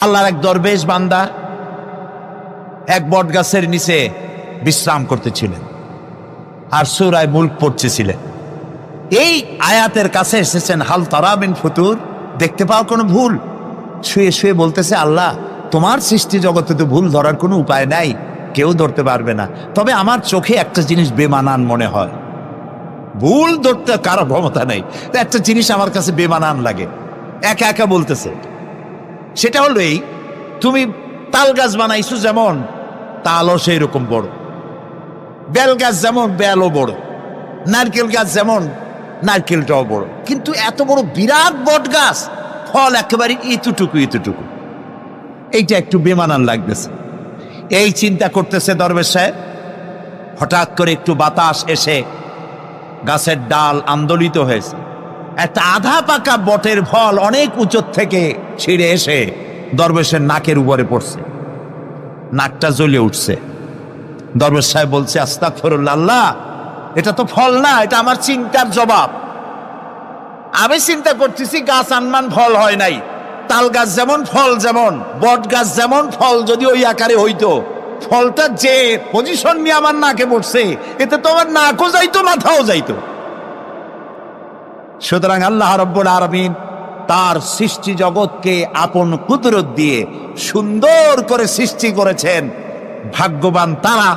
আল্লাহর এক দরবেশ বান্দা এক বট গাছের নিচে বিশ্রাম করতেছিলেন আর সূরা মুলক পড়তেছিলেন। এই আয়াতের কাছে এসেছেন, হাল তারা মিন ফুতুর, দেখতে পাও কোনো ভুল? শুয়ে শুয়ে বলতেছে, আল্লাহ তোমার সৃষ্টি জগতে তো ভুল ধরার কোনো উপায় নাই, কেউ ধরতে পারবে না, তবে আমার চোখে একটা জিনিস বেমানান মনে হয়। ভুল ধরতে কারো ক্ষমতা নেই, একটা জিনিস আমার কাছে বেমানান লাগে। একা একা বলতেছে, সেটা হলো এই, তুমি তাল গাছ বানাইছো যেমন, তালও সেই রকম বড়, বেল গাছ যেমন বেলও বড়, নারকেল গাছ যেমন নারকেলটাও বড়, কিন্তু এত বড় বিরাট বট গাছ, ফল একেবারে এতটুকু এতটুকু, এইটা একটু বেমানান লাগতেছে। এই চিন্তা করতেছে দরবেশ সাহেব, হঠাৎ করে একটু বাতাস এসে গাছের ডাল আন্দোলিত হয়েছে, একটা আধা পাকা বটের ফল অনেক উঁচু থেকে ছিঁড়ে এসে দরবেশের নাকের উপরে পড়ছে, নাকটা জ্বলে উঠছে। দরবেশ সাহেব বলছে, আস্তাগফিরুল্লাহ, আল্লাহ এটা তো ফল না, এটা আমার চিন্তার জবাব। আমি চিন্তা করতেছি গাছ আনমান ফল হয় নাই, তাল গাছ যেমন ফল যেমন, বট গাছ যেমন ফল যদি ওই আকারে হইতো, ফলটা যে পজিশন নিয়ে আমার নাকে পড়ছে, এতে তো আমার নাকও যাইতো মাথাও যাইতো। সুতরাং আল্লাহ রাব্বুল আলামিন তার সৃষ্টি জগৎকে আপন কুদরত দিয়ে সুন্দর করে সৃষ্টি করেছেন। ভাগ্যবান তারা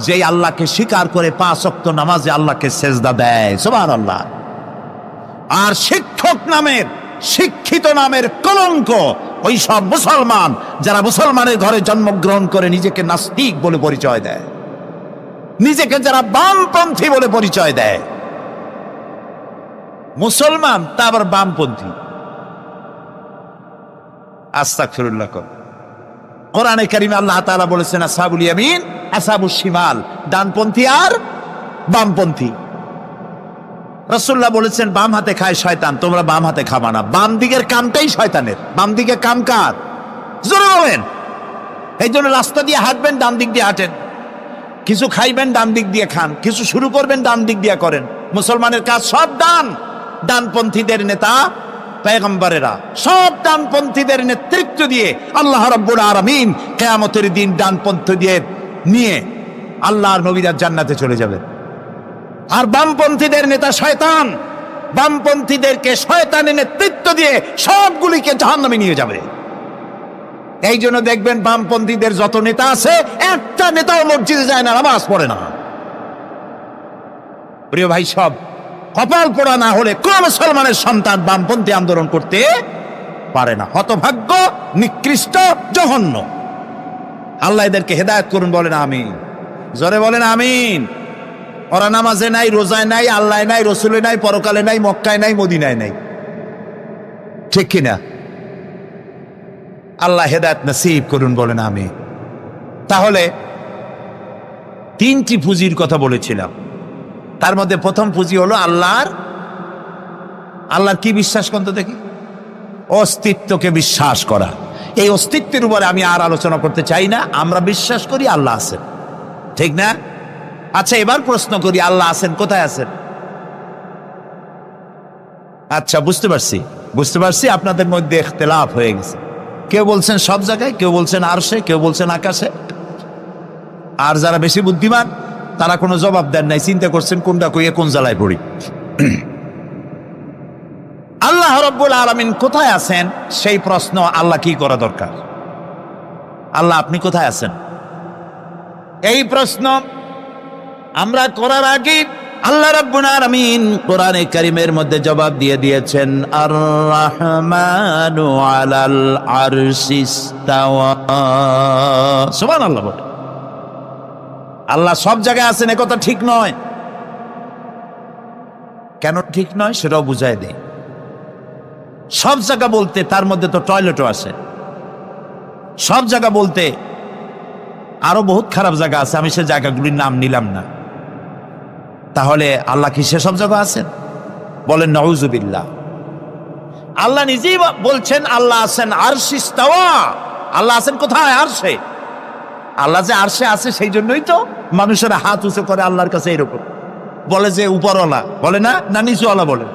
যে আল্লাহকে স্বীকার করে 5 ওয়াক্ত নামাজে আল্লাহকে সেজদা দেয়, সুবহানাল্লাহ। আর শিক্ষক নামের, শিক্ষিত নামের কলঙ্ক ওই সব মুসলমান যারা মুসলমানের ঘরে জন্মগ্রহণ করে নিজেকে নাস্তিক বলে পরিচয় দেয়, নিজেকে যারা বামপন্থী বলে পরিচয় দেয়। মুসলমান তা আবার বামপন্থী, আস্তাগফিরুল্লাহ। কোরআনে কারিমে আল্লাহ তাআলা বলেছেন, আসহাবুল ইয়ামিন আসহাবুশ শিমাল, ডানপন্থী আর বামপন্থী। রাসূলুল্লাহ বলেছেন, বাম হাতে খায় শয়তান, তোমরা বাম হাতে খাবা না। বাম দিকের কামটাই শয়তানের, বাম দিকে কাম কার? জোরে বলেন। এই জন্য রাস্তা দিয়ে হাঁটবেন, ডান দিক দিয়ে হাঁটেন, কিছু খাইবেন ডান দিক দিয়ে খান, কিছু শুরু করবেন ডান দিক দিয়ে করেন। মুসলমানের কাজ সব ডান, ডানপন্থীদের নেতা পয়গম্বরেরা সব ডানপন্থীদের নেতৃত্ব দিয়ে আল্লাহ রাব্বুল আলামিন কিয়ামতের দিন ডানপন্থীদের নিয়ে আল্লাহর নবীরা জান্নাতে চলে যাবেন। আর বামপন্থীদের নেতা শয়তান, বামপন্থীদেরকে শয়তানের নেতৃত্ব দিয়ে সবগুলিকে জাহান্নামে নিয়ে যাবে। এই জন্য দেখবেন বামপন্থীদের যত নেতা আছে, একটা নেতাও মসজিদে যায় না, নামাজ পড়ে না। প্রিয় ভাই, সব কপাল পোড়া না হলে কোন মুসলমানের সন্তান বামপন্থী আন্দোলন করতে পারে না। হতভাগ্য, নিকৃষ্ট, জঘন্য। আল্লাহ এদেরকে হেদায়েত করুন, বলেন আমিন। জোরে বলেন আমিন। ওরা নামাজে নাই, রোজায় নাই, আল্লাহ নাই, রসুলে নাই, পরকালে নাই, মক্কায় নাই, মদিনায় নাই, ঠিক কিনা? আল্লাহ হেদায়েত নসিব করুন, বলেন আমিন। তাহলে 3টি পুঁজির কথা বলেছিলাম, তার মধ্যে প্রথম পুঁজি হলো আল্লাহর কি বিশ্বাস করতে দেখি? অস্তিত্বকে বিশ্বাস করা। এই অস্তিত্বের উপরে আমি আর আলোচনা করতে চাই না। আমরা বিশ্বাস করি আল্লাহ আছেন, ঠিক না? আচ্ছা, এবার প্রশ্ন করি, আল্লাহ আছেন, কোথায় আছেন? আচ্ছা, বুঝতে পারছি আপনাদের মধ্যে ইখতিলাফ হয়ে গেছে। কেউ বলছেন সব জায়গায়, কেউ বলছেন আরশে, কেউ বলছেন আকাশে। আর যারা বেশি বুদ্ধিমান তারা কোনো জবাব দেন নাই, চিন্তা করছেন কোনটা কইয়ে কোন জ্বালায় পড়ি। আল্লাহ রাব্বুল আলামিন কোথায় আছেন সেই প্রশ্ন আল্লাহ কি করা দরকার? আল্লাহ আপনি কোথায় আছেন, এই প্রশ্ন আমরা করার আগে আল্লাহ রাব্বুল আলামিন কোরআনে কারীমের মধ্যে জবাব দিয়ে দিয়েছেন, আর রাহমানু আলাল আরশি ইস্তাওয়া। সুবহানাল্লাহ। বলে আল্লাহ সব জায়গায় আছেন, একথা ঠিক নয়। কেন ঠিক নয় সেটাও বুঝাই দেই। সব জায়গা বলতে তার মধ্যে তো টয়লেটও আছে। সব জায়গা বলতে আরো বহুত খারাপ জায়গা আছে, আমি সে জায়গাগুলির নাম নিলাম না। তাহলে আল্লাহ কি সেসব জায়গা আছেন? বলেন নাউজুবিল্লাহ। আল্লাহ নিজেই বলছেন আল্লাহ আছেন আরশে ইস্তাওয়া। আল্লাহ আছেন কোথায়? আরশে। আল্লাহ যে আরশে আছে সেই জন্যই তো মানুষেরা হাত উঁচু করে আল্লাহর কাছে, এরকম বলে যে উপরওয়ালা, বলে না, না নিচুওয়ালা বলে,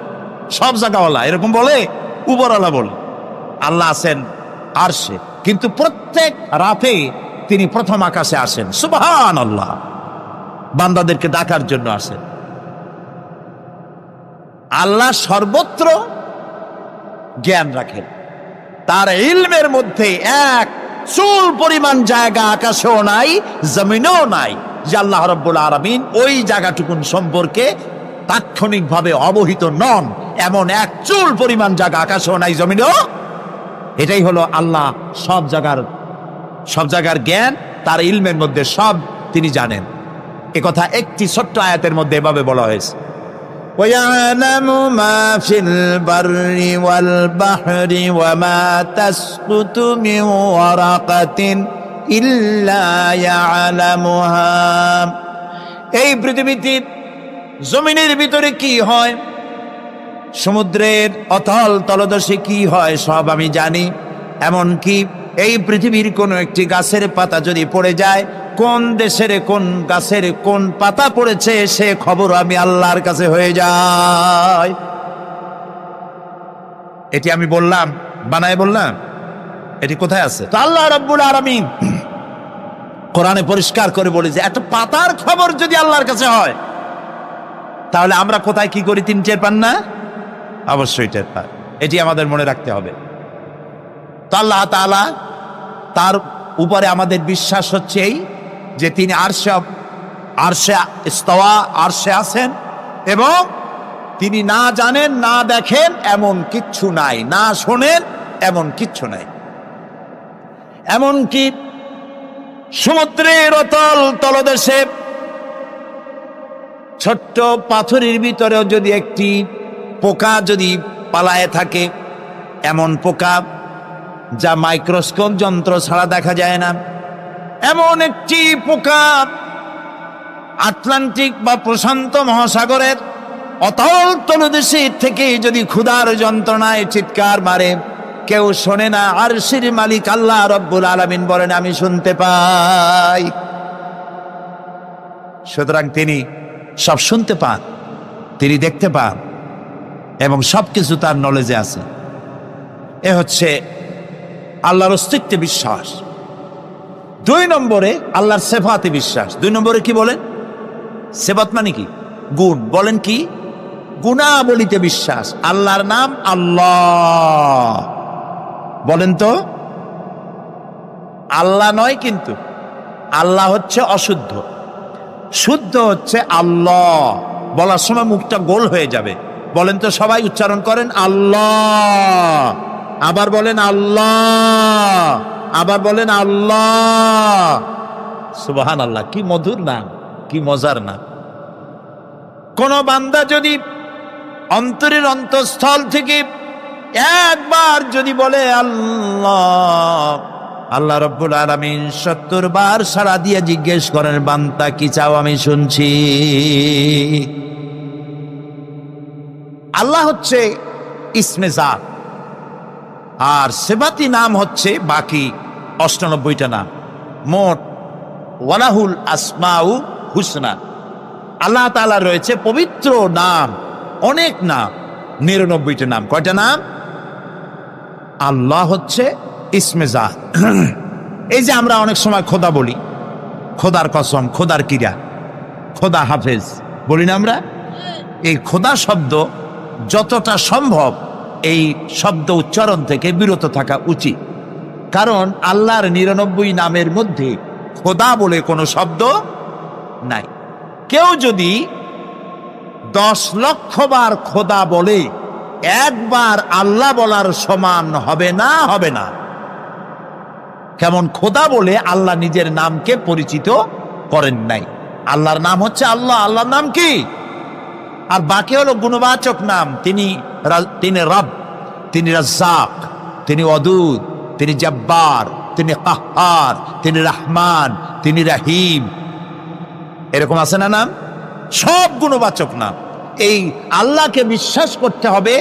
সব জায়গাওয়ালা এরকম বলে, উপরওয়ালা বলে। আল্লাহ আছেন আরশে, কিন্তু প্রত্যেক রাতে তিনি প্রথম আকাশে আসেন। সুবহানাল্লাহ, বান্দাদেরকে ডাকার জন্য আসেন। আল্লাহ সর্বত্র জ্ঞান রাখেন, তার ইলমের মধ্যে এক চুল পরিমাণ জায়গা আকাশেও নাই, জমিনেও নাই যে আল্লাহ রাব্বুল আলামিন ওই জায়গাটুকুন সম্পর্কে তাৎক্ষণিকভাবে অবহিত নন। এমন এক চুল পরিমাণ জায়গা আকাশেও নাই, জমিনেও। এটাই হলো আল্লাহ সব জায়গার জ্ঞান, তার ইলমের মধ্যে সব তিনি জানেন। একথা একটি ছোট্ট আয়াতের মধ্যে এভাবে বলা হয়েছে, وَيَعْلَمُ مَا فِي الْبَرِّ وَالْبَحْرِ وَمَا تَسْقُطُ مِنْ وَرَقَةٍ إِلَّا يَعْلَمُهَا। এই পৃথিবীতে জমিনের ভিতরে কি হয়, সমুদ্রের অতল তলদেশে কি হয়, সব আমি জানি। এমনকি এই পৃথিবীর কোন একটি গাছের পাতা যদি পড়ে যায়, কোন দেশের কোন গাছের কোন পাতা পড়েছে সে খবর আমি আল্লাহর কাছে হয়ে যায়। এটি আমি বললাম, বানায় বললাম? এটি কোথায় আছে? তো আল্লাহ রাব্বুল আলামিন কোরআনে পরিষ্কার করে বলে যে একটা পাতার খবর যদি আল্লাহর কাছে হয়, তাহলে আমরা কোথায় কি করি তিনি টের পান না? অবশ্যই টের পান। এটি আমাদের মনে রাখতে হবে। তো আল্লাহ তাআলা, তার উপরে আমাদের বিশ্বাস হচ্ছে এই যে তিনি আরশে ইস্তাওয়া, আরশে আছেন, এবং তিনি না জানেন না দেখেন এমন কিচ্ছু নাই, না শোনেন এমন কিচ্ছু নাই। এমনকি সমুদ্রের অতল তলদেশে ছোট্ট পাথরের ভিতরেও যদি একটি পোকা যদি পালায়ে থাকে, এমন পোকা যা মাইক্রোস্কোপ যন্ত্র ছাড়া দেখা যায় না, এমন একটি পোকা আটলান্টিক বা প্রশান্ত মহাসাগরের অতল তলদেশে থেকে যদি ক্ষুধার যন্ত্রণায় চিৎকার মারে, কেউ শোনে না। আরশের মালিক আল্লাহ রাব্বুল আলামিন বলেন আমি শুনতে পাই। সুতরাং তিনি সব শুনতে পান, তিনি দেখতে পান, এবং সবকিছু তার নলেজে আছে। এ হচ্ছে আল্লাহর অস্তিত্বে বিশ্বাস। 2 নম্বরে আল্লাহর সিফাতে বিশ্বাস। 2 নম্বরে কি বলেন? সিফাত মানে কি? গুণ। বলেন কি? গুণাবলীতে বিশ্বাস। আল্লাহর নাম আল্লাহ, বলেন তো? আল্লাহ নয়, কিন্তু আল্লাহ হচ্ছে অশুদ্ধ, শুদ্ধ হচ্ছে আল্লাহ। বলার সময় মুখটা গোল হয়ে যাবে। বলেন তো, সবাই উচ্চারণ করেন আল্লাহ, আবার বলেন আল্লাহ, আবার বলেন আল্লাহ। সুবহানাল্লাহ, কি মধুর নাম, কি মজার নাম। কোন বান্দা যদি অন্তরের অন্তঃস্থল থেকে একবার যদি বলে আল্লাহ, আল্লাহ রাব্বুল আলামিন 70 বার সাড়া দিয়ে জিজ্ঞেস করেন বান্দা কি চাও, আমি শুনছি। আল্লাহ হচ্ছে ইসমে জাত, আর সিফাতি নাম হচ্ছে বাকি 98টা নাম। মোট ওয়ালাহুল আসমাউ হুসনা, আল্লাহ তাআলা রয়েছে পবিত্র নাম, অনেক নাম, 99টা নাম। কয়টা নাম? আল্লাহ হচ্ছে ইসমে জাত। এই যে আমরা অনেক সময় খোদা বলি, খোদার কসম, খোদার কিরা, খোদা হাফেজ বলি না আমরা? এই খোদা শব্দ যতটা সম্ভব এই শব্দ উচ্চারণ থেকে বিরত থাকা উচিত, কারণ আল্লাহর 99 নামের মধ্যে খোদা বলে কোনো শব্দ নাই। কেউ যদি 10 লক্ষ বার খোদা বলে, একবার আল্লাহ বলার সমান হবে না, হবে না। কেমন খোদা বলে আল্লাহ নিজের নামকে পরিচিত করেন নাই। আল্লাহর নাম হচ্ছে আল্লাহ, আল্লাহর নাম কি? আর বাকি হলো গুণবাচক নাম। তিনি রব, তিনি রাজ্জাক, তিনি ওয়াদুদ, তিনি জব্বার, তিনি কাহ্হার, তিনি রহমান, তিনি রহিম। এরকম আছে না নাম? সব গুণবাচক নাম। এই আল্লাহকে বিশ্বাস করতে হবে।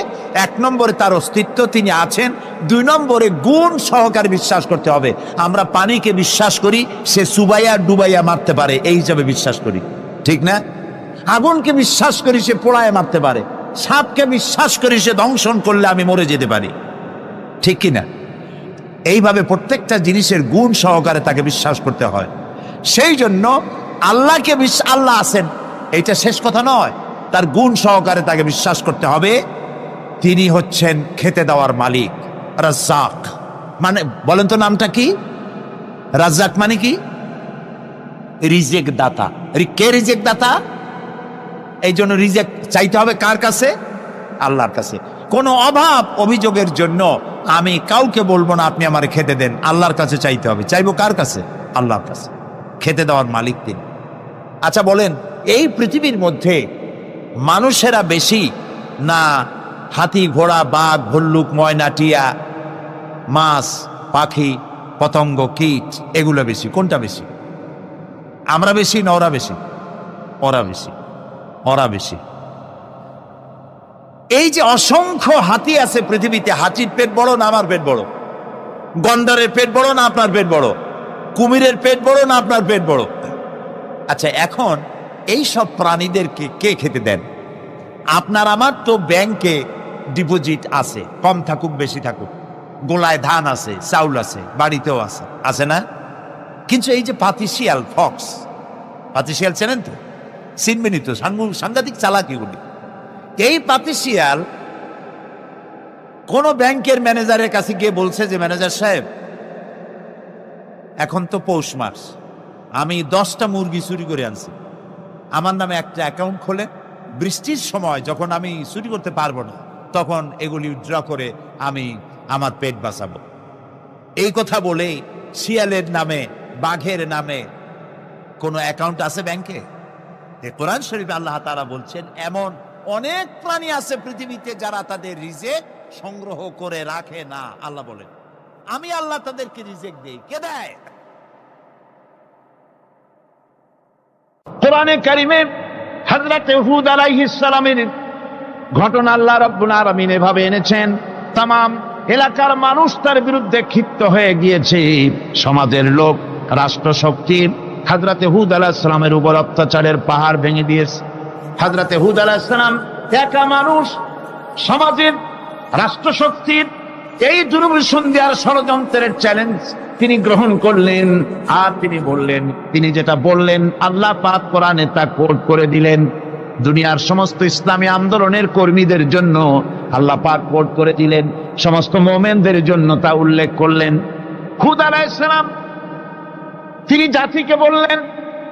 1 নম্বরে তার অস্তিত্ব, তিনি আছেন। 2 নম্বরে গুণ সহকারে বিশ্বাস করতে হবে। আমরা পানিকে বিশ্বাস করি সে চুবাইয়া ডুবাইয়া মারতে পারে, এই হিসাবে বিশ্বাস করি, ঠিক না? আগুনকে বিশ্বাস করি সে পোড়ায় মারতে পারে। সাপকে বিশ্বাস করি সে দংশন করলে আমি মরে যেতে পারি, ঠিক কিনা? এইভাবে প্রত্যেকটা জিনিসের গুণ সহকারে তাকে বিশ্বাস করতে হয়। সেই জন্য আল্লাহকে আল্লাহ আছেন এইটা শেষ কথা নয়, তার গুণ সহকারে তাকে বিশ্বাস করতে হবে। তিনি হচ্ছেন খেতে দেওয়ার মালিক, রাজ্জাক। মানে বলেন তো নামটা কি? রাজ্জাক মানে কি? রিজেক দাতা। কে রিজেক দাতা? এই জন্য রিজেক চাইতে হবে কার কাছে? আল্লাহর কাছে। কোনো অভাব অভিযোগের জন্য আমি কাউকে বলবো না আপনি আমার খেতে দেন, আল্লাহর কাছে চাইতে হবে। চাইবো কার কাছে? আল্লাহর কাছে। খেতে দেওয়ার মালিক তিনি। আচ্ছা বলেন, এই পৃথিবীর মধ্যে মানুষেরা বেশি না হাতি, ঘোড়া, বাঘ, ভল্লুক, ময়না, টিয়া, মাছ, পাখি, পতঙ্গ, কীট এগুলো বেশি? কোনটা বেশি? আমরা বেশি না ওরা বেশি? ওরা বেশি। ওরা বেশি। এই যে অসংখ্য হাতি আছে পৃথিবীতে, হাতির পেট বড় না আমার পেট বড়? গন্ডারের পেট বড় না আপনার পেট বড়? কুমিরের পেট বড় না আপনার পেট বড়? আচ্ছা, এখন এই সব প্রাণীদেরকে কে খেতে দেন? আপনার আমার তো ব্যাংকে ডিপোজিট আছে, কম থাকুক বেশি থাকুক, গোলায় ধান আছে, চাউল আছে, বাড়িতেও আছে, আছে না? কিন্তু এই যে পাতিশিয়াল, ফক্স, পাতিশিয়াল চেনেন তো? চিনবেনই তো, সাংঘাতিক চালাকিগুলি। এই পাতিশিয়াল কোন ব্যাংকের ম্যানেজারের কাছে গিয়ে বলছে যে ম্যানেজার সাহেব, এখন তো পৌষ মাস, আমি 10টা মুরগি চুরি করে আনছি, আমার নামে একটা অ্যাকাউন্ট খোলে, বৃষ্টির সময় যখন আমি চুরি করতে পারবো না তখন এগুলি উইথড্র করে আমি আমার পেট বাঁচাবো। এই কথা বলে শিয়ালের নামে, বাঘের নামে কোনো অ্যাকাউন্ট আছে ব্যাংকে? কোরআন শরীফে আল্লাহ তাআলা বলছেন এমন অনেক প্রাণী আছে পৃথিবীতে যারা তাদের রিজেক সংগ্রহ করে রাখে না। আল্লাহ বলেন আমি আল্লাহ তাদেরকে রিজেক দেই। কে দেয়? কোরআনে কারিমে হযরত হুদ আলাইহিস সালামের ঘটনা আল্লাহ রাব্বুল আলামিন এভাবে এনেছেন, তামাম এলাকার মানুষ তার বিরুদ্ধে ক্ষিপ্ত হয়ে গিয়েছে। সমাজের লোক, রাষ্ট্রশক্তি হযরত হুদ আলাইহিস সালামের উপর অত্যাচারের পাহাড় ভেঙে দিয়েছে। হযরত হুদ আলাইহিস সালাম একা মানুষ, সমাজের রাষ্ট্রশক্তির এই দুর্বিসন্ধির ষড়যন্ত্রের চ্যালেঞ্জ তিনি গ্রহণ করলেন। আর তিনি বললেন, তিনি যেটা বললেন আল্লাহ পাক কোরআনে তা কোট করে দিলেন। দুনিয়ার সমস্ত ইসলামী আন্দোলনের কর্মীদের জন্য আল্লাহ পাক কোট করে দিলেন, সমস্ত মুমিনদের জন্য তা উল্লেখ করলেন। হুদ আলাইহিস সালাম তিনি জাতিকে বললেন,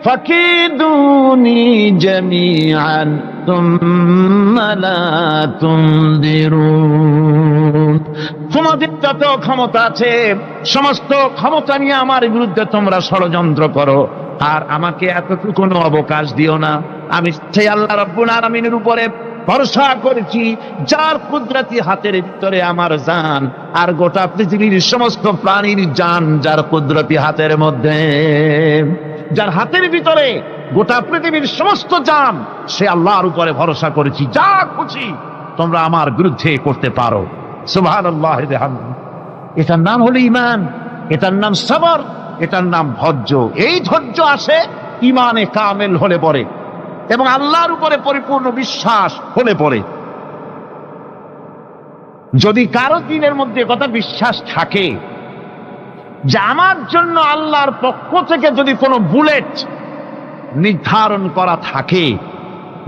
ফাকিদুনি জামিআন তুম্মা লা তুনদিরুন। তোমাদের যত ক্ষমতা আছে সমস্ত ক্ষমতা নিয়ে আমার বিরুদ্ধে তোমরা ষড়যন্ত্র করো, আর আমাকে এতটুকু অবকাশ দিও না। আমি সেই আল্লাহ রাব্বুল আলামিনের উপরে ভরসা করেছি যার কুদরতি হাতের ভিতরে আমার জান, আর গোটা পৃথিবীর সমস্ত প্রাণীর জান যার কুদরতি হাতের মধ্যে, যার হাতের ভিতরে গোটা পৃথিবীর সমস্ত জান, সে আল্লাহর উপরে ভরসা করেছি। যা খুশি তোমরা আমার বিরুদ্ধে করতে পারো। সুবহানাল্লাহ। এটার নাম হলো ঈমান, এটার নাম সবর, এটার নাম ধৈর্য। এই ধৈর্য আসে ঈমানে কামেল হলে পরে এবং আল্লাহর উপরে পরিপূর্ণ বিশ্বাস হলে পরে। যদি কারো দিনের মধ্যে কথা বিশ্বাস থাকে যে আমার জন্য আল্লাহর পক্ষ থেকে যদি কোনো বুলেট নির্ধারণ করা থাকে,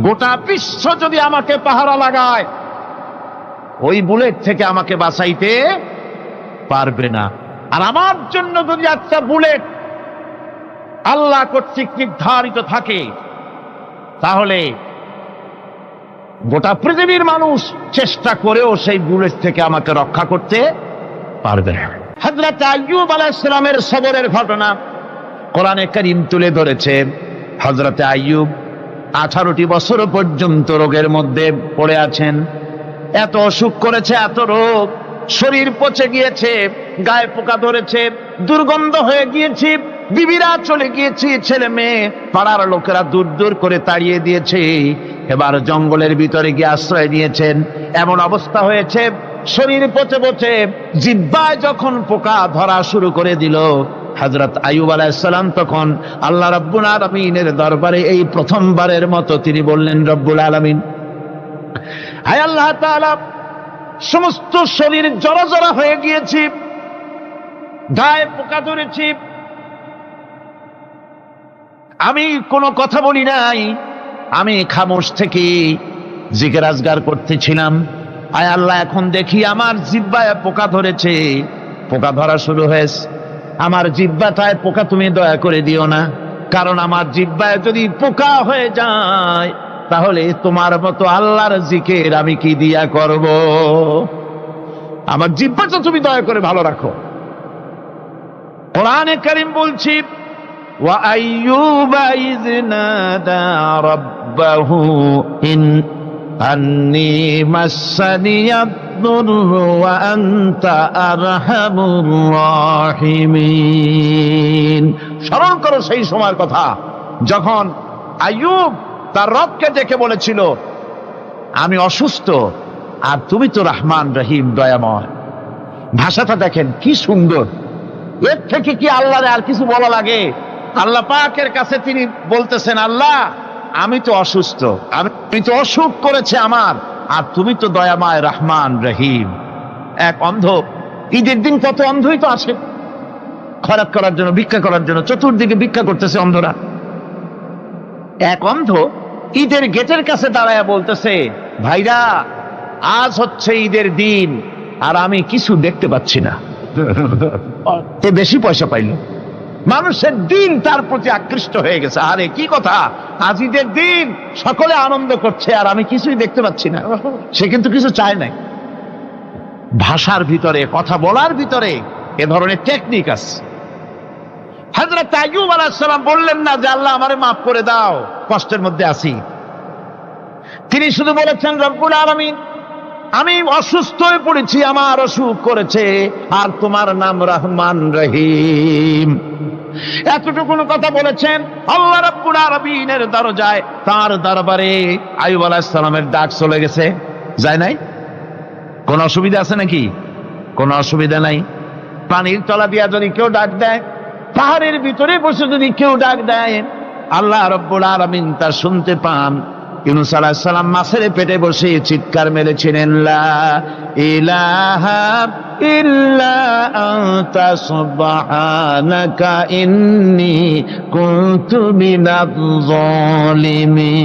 গোটা বিশ্ব যদি আমাকে পাহারা লাগায়, ওই বুলেট থেকে আমাকে বাঁচাইতে পারবে না। আর আমার জন্য যদি একটা বুলেট আল্লাহ কর্তৃক নির্ধারিত থাকে, তাহলে গোটা পৃথিবীর মানুষ চেষ্টা করেও সেই বুলেট থেকে আমাকে রক্ষা করতে পারবে না। হযরত আইয়ুব আলাইহিস সালামের সবরের ঘটনা কোরআনে কারীম তুলে ধরেছে। হযরত আইয়ুব 18টি বছর পর্যন্ত রোগের মধ্যে পড়ে আছেন। এত অসুখ করেছে, এত রোগ, শরীর পচে গিয়েছে, গায়ে পোকা ধরেছে, দুর্গন্ধ হয়ে গিয়েছে, বিবিরা চলে গিয়েছে, ছেলে মেয়ে পাড়ার লোকেরা দূর দূর করে তাড়িয়ে দিয়েছে। এবার জঙ্গলের ভিতরে গিয়ে আশ্রয় নিয়েছেন। এমন অবস্থা হয়েছে, শরীর পচে পচে জিহ্বায় যখন পোকা ধরা শুরু করে দিল, হযরত আইয়ুব আলাইহিস সালাম তখন আল্লাহ রাব্বুল আলামিনের দরবারে এই প্রথমবারের মতো তিনি বললেন, রব্বুল আলামিন, হায় আল্লাহ তাআলা, সমস্ত শরীর জড়ো জড়ো হয়ে গিয়েছে, গায়ে পোকা ধরেছি, আমি কোনো কথা বলি নাই, আমি খামোশ থেকে জিকির আজগার করতেছিলাম। আয় আল্লাহ, এখন দেখি আমার জিহ্বায় পোকা ধরেছে, পোকা ধরা শুরু হয়েছে। আমার জিহ্বাটায় পোকা তুমি দয়া করে দিও না, কারণ আমার জিহ্বায় যদি পোকা হয়ে যায় তাহলে তোমার মতো আল্লাহর জিকির আমি কি দিয়া করব? আমার জিহ্বাটা তুমি দয়া করে ভালো রাখো। কোরআনে কারীম বলছি, ওয়া আইয়ুবা ইয নাদা রাব্বাহু আন্নী মাসসানিয়াদ দুররু ওয়া আনতা আরহামুর রাহিমিন। স্মরণ করো সেই সময়ের কথা যখন আইয়ুব তার রবকে ডেকে বলেছিল, আমি অসুস্থ আর তুমি তো রহমান রহিম, দয়াময়। ভাষাটা দেখেন কি সুন্দর, এর থেকে কি আল্লাহরে আর কিছু বলা লাগে? আল্লাহ পাকের কাছে তিনি বলতেছেন, আল্লাহ আমি তো অসুস্থ, আমি তো অসুখ করেছে আমার, আর তুমি তো দয়াময় রহমান রহিম। এক অন্ধ, ঈদের দিন কত অন্ধই তো আছে খয়রাত করার জন্য, ভিক্ষা করার জন্য, চতুর্দিকে ভিক্ষা করতেছে অন্ধরা। এক অন্ধ ঈদের গেটের কাছে দাঁড়ায় বলতেছে, ভাইরা আজ হচ্ছে ঈদের দিন আর আমি কিছু দেখতে পাচ্ছি না। বেশি পয়সা পাইল, মানুষের দিন তার প্রতি আকৃষ্ট হয়ে গেছে। আরে কি কথা, আজ ঈদের দিন, সকলে আনন্দ করছে আর আমি কিছুই দেখতে পাচ্ছি না। সে কিন্তু কিছু চায় নাই। ভাষার ভিতরে, কথা বলার ভিতরে এ ধরনের টেকনিক আছে। হযরত আইয়ুব আলাইহিস সালাম বললেন না যে আল্লাহ আমারে মাফ করে দাও, কষ্টের মধ্যে আছি। তিনি শুধু বলেছেন, রব্বুল আলামিন আমি অসুস্থ হয়ে পড়েছি, আমার অসুখ করেছে, আর তোমার নাম রহমান রহিম। এতটুকু কথা বলেছেন। আল্লাহ রাব্বুল আলামিনের দরজায়, তার দরবারে আইয়ুব আলাইহিস সালামের ডাক চলে গেছে। যায় নাই? কোন অসুবিধা আছে নাকি? কোনো অসুবিধা নাই। পানির তলা দিয়া যদি কেউ ডাক দেয়, পাহাড়ের ভিতরে বসে যদি কেউ ডাক দেয়, আল্লাহ রাব্বুল আলামিন তা শুনতে পান। ইউনূস আলাইহিস সালাম মাছের পেটে বসে চিৎকার মেরেছিলেন, লা ইলাহা ইল্লা আনতা সুবহানাকা ইন্নী কুনতু মিনাজ জালিমিন।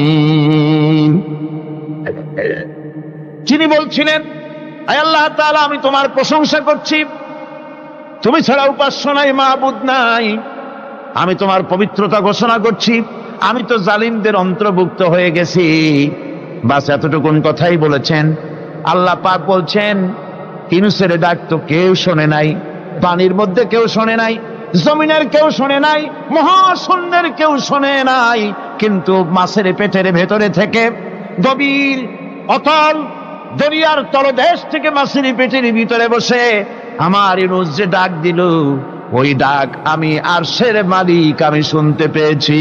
তিনি বলছিলেন, আয় আল্লাহ তাআলা, আমি তোমার প্রশংসা করছি, তুমি ছাড়া উপাস্য নাই, মাবুদ নাই। আমি তোমার পবিত্রতা ঘোষণা করছি, আমি তো জালিমদের অন্তর্ভুক্ত হয়ে গেছি। বাস এতটুকুন কথাই বলেছেন। আল্লাহ পাক বলছেন, ইউনূসের ডাক তো কেউ শোনে নাই, পানির মধ্যে কেউ শোনে নাই, জমিনের কেউ শোনে নাই, মহাশূন্যের কেউ শোনে নাই, কিন্তু মাছের পেটের ভেতরে থেকে, গভীর অতল দরিয়ার তলদেশ থেকে মাছের পেটের ভিতরে বসে আমার ইউনূস যে ডাক দিল, ওই ডাক আমি আরশের মালিক আমি শুনতে পেয়েছি,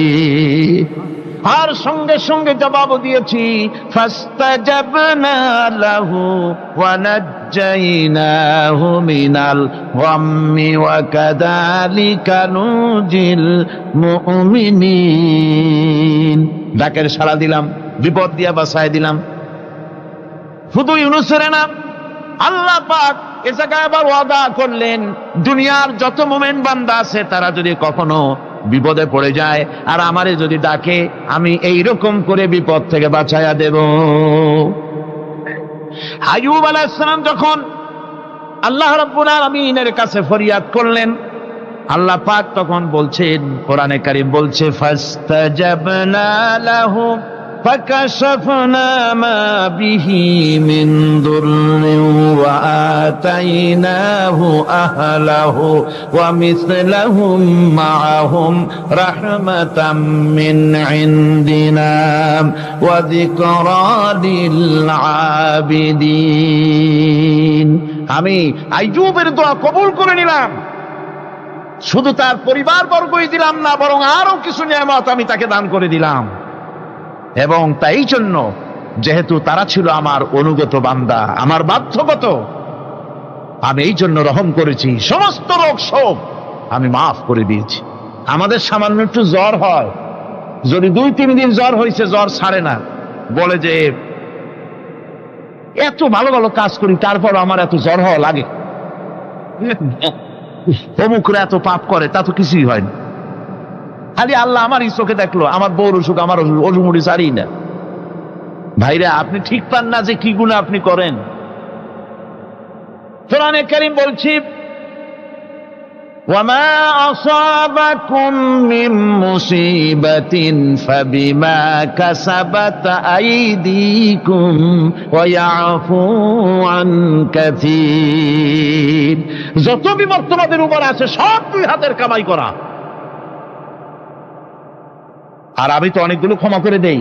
আর সঙ্গে সঙ্গে জবাব দিয়েছি। ফাস্তাজাবনা লাহু ওয়া নাজ্জাইনাহু মিনাল গাম্মি ওয়া কাযালিকা নুজিল মুমিনিন। ডাকের সাড়া দিলাম, বিপদ দিয়া বাঁচায় দিলাম। শুধু ইউনূসের না, আল্লাহ পাক এ জায়গায় আবার ওয়াদা করলেন, দুনিয়ার যত মুমিন বান্দা আছে তারা যদি কখনো বিপদে পড়ে যায় আর আমারে যদি ডাকে, আমি এইরকম করে বিপদ থেকে বাঁচাইয়া দেব। আইয়ুব আলাইহিস সালাম যখন আল্লাহ রাব্বুল আলামিনের কাছে ফরিয়াদ করলেন, আল্লাহ পাক তখন বলছেন, কোরআনে কারীম বলছে, ফাস্তাজাবনা লাহু فكشفنا ما به من ضر وآتيناه أهله ومثلهم معهم رحمة من عندنا وذكرى للعابدين। আমি আইয়ুবের দোয়া কবুল করে নিলাম, শুধু তার পরিবার বর্গই দিলাম না, বরং আরো কিছু নিয়ামত আমি তাকে দান করে দিলাম। এবং তাই জন্য, যেহেতু তারা ছিল আমার অনুগত বান্দা, আমার বাধ্যগত, আমি এই জন্য রহম করেছি, সমস্ত রোগ শোক আমি মাফ করে দিয়েছি। আমাদের সামান্য একটু জ্বর হয়, যদি 2-3 দিন জ্বর হয়েছে, জ্বর ছাড়ে না, বলে যে এত ভালো ভালো কাজ করি তারপর আমার এত জ্বর হওয়া লাগে। অমুকরা এত পাপ করে, তা তো কিছুই হয় না। খালি আল্লাহ আমার চোখে দেখলো, আমার বউর অসুখ, আমার অজুমুড়ি সারি না। ভাইরা, আপনি ঠিক পান না যে কি গুনাহ আপনি করেন। কোরআনে কারীম বলছি, وَمَا أَصَابَكُم مِّن مُّصِيبَةٍ فَبِمَا كَسَبَتْ أَيْدِيكُمْ وَيَعْفُو عَن كَثِيرٍ। যত বিপদ তোমাদের উপর আছে সব দুই হাতের কামাই করা। আর আমি তো অনেকগুলো ক্ষমা করে দেই।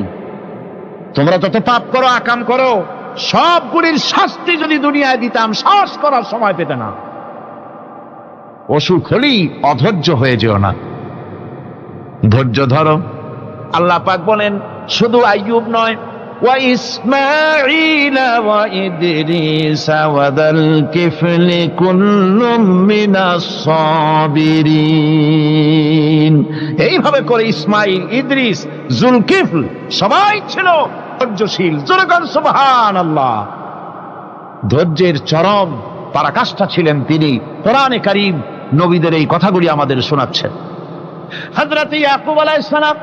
তোমরা যত পাপ করো, আকাম করো, সবগুলির শাস্তি যদি দুনিয়ায় দিতাম, শ্বাস করার সময় পেতে না। অসুখ হলেই অধৈর্য হয়ে যেও না, ধৈর্য ধরো। আল্লাহ পাক বলেন শুধু আইয়ুব নয়, ওয়া ইসমাঈল ওয়া ইদরিস ওয়া যাল কিফলি কুল্লুম মিনাস সাবিরিন। এইভাবে করে ইসমাঈল, ইদ্রিস, জুলকিফল সবাই ছিল ধৈর্যশীল। জোরে বলেন সুবহানাল্লাহ। ধৈর্যের চরম পরাকাষ্ঠা ছিলেন তিনি। কোরআনে কারীম নবীদের এই কথাগুলি আমাদের শোনাচ্ছেন। হযরত ইয়াকুব আলাইহিস সালাম,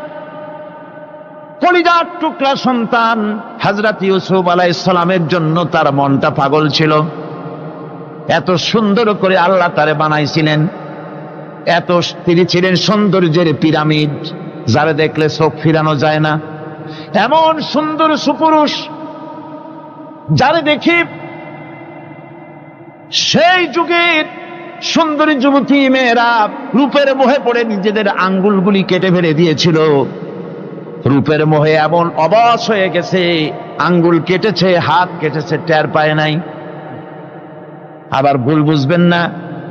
কলিজার টুকরা সন্তান হযরত ইউসুফ আলাইহিস সালামের জন্য তার মনটা পাগল ছিল। এত সুন্দর করে আল্লাহ তারে বানাইছিলেন, এত তিনি ছিলেন সৌন্দর্যের পিরামিড, যারা দেখলে চোখ ফিরানো যায় না। এমন সুন্দর সুপুরুষ, যারা দেখি সেই যুগের সুন্দরী যুবতী মেয়েরা রূপের মোহে পড়ে নিজেদের আঙ্গুলগুলি কেটে ফেলে দিয়েছিল। রূপের মোহে এমন অবশ হয়ে গেছে, আঙ্গুল কেটেছে, হাত কেটেছে, টের পায় নাই। আবার ভুল বুঝবেন না,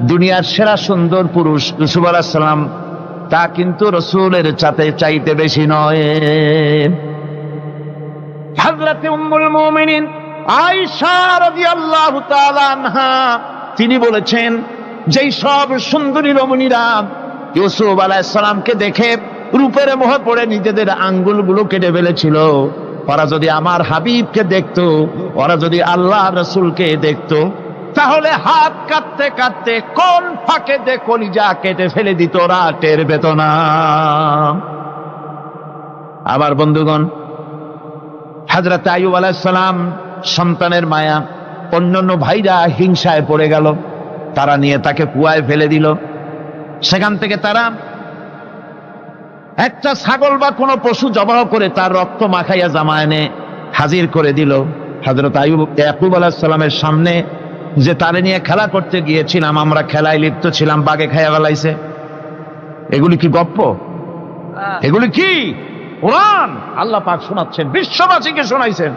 দুনিয়ার সেরা সুন্দর পুরুষ ইউসুফ আলাইহিস সালাম, তা কিন্তু রাসূলের চাইতে বেশি নয়। হযরত উম্মুল মুমিনিন আয়েশা রাদিয়াল্লাহু তাআলা আনহা তিনি বলেছেন, যেই সব সুন্দরী রমণীরা ইউসুফ আলাইহিস সালামকে দেখে রূপের মোহে পড়ে নিজেদের আঙ্গুলগুলো কেটে ফেলেছিল, ওরা যদি আমার হাবিবকে দেখতো, ওরা যদি আল্লাহ রাসূলকে দেখতো, তাহলে হাত কাটতে কাটতে কোন ফাঁকে দে কলিজা কেটে ফেলে দিত, ওরা টের পেত না। আবার বন্ধুগণ, হযরত আইয়ুব আলাইহিস সালাম সন্তানের মায়া, অন্যান্য ভাইরা হিংসায় পড়ে গেল, তারা নিয়ে তাকে কুয়ায় ফেলে দিল। সেখান থেকে তারা একটা ছাগল বা কোনো পশু জবাহ করে তার রক্ত মাখাইয়া জামা এনে হাজির করে দিল হযরত ইয়াকুব আলাইহিস সালামের সামনে, যে তারে নিয়ে খেলা করতে গিয়েছিলাম, আমরা খেলায় লিপ্ত ছিলাম, বাগে খাইয়া ফেলাইছে। এগুলি কি গপ্প? এগুলি কি কোরআন? আল্লাহ পাক শোনাচ্ছেন, বিশ্ববাসীকে শোনাইছেন।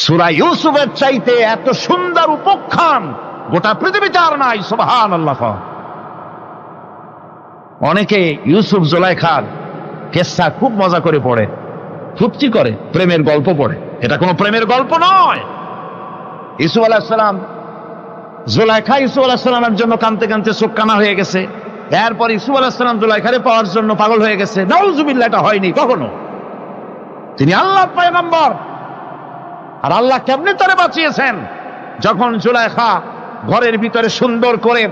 সূরা ইউসুফের চাইতে এত সুন্দর উপাখ্যান গোটা পৃথিবীতে আর নাই। সুবহানাল্লাহ। অনেকে ইউসুফ জুলাইখার কেসা খুব মজা করে পড়ে, ফুর্তি করে, প্রেমের গল্প পড়ে। এটা কোনো প্রেমের গল্প নয়। ইউসুফ আলাইহিস সালাম, জুলাইখা ইউসুফ আলাইহিস সালামের জন্য কাঁদতে কাঁদতে চোখ কানা হয়ে গেছে। এরপর ইউসুফ আলাইহিস সালাম জুলাইখারে পাওয়ার জন্য পাগল হয়ে গেছে। নাউজুবিল্লাহ, এটা হয়নি কখনো। তিনি আল্লাহর পয়গম্বর। আর আল্লাহ কেমনে তারে বাঁচিয়েছেন? যখন জুলাইখা ঘরের ভিতরে সুন্দর করে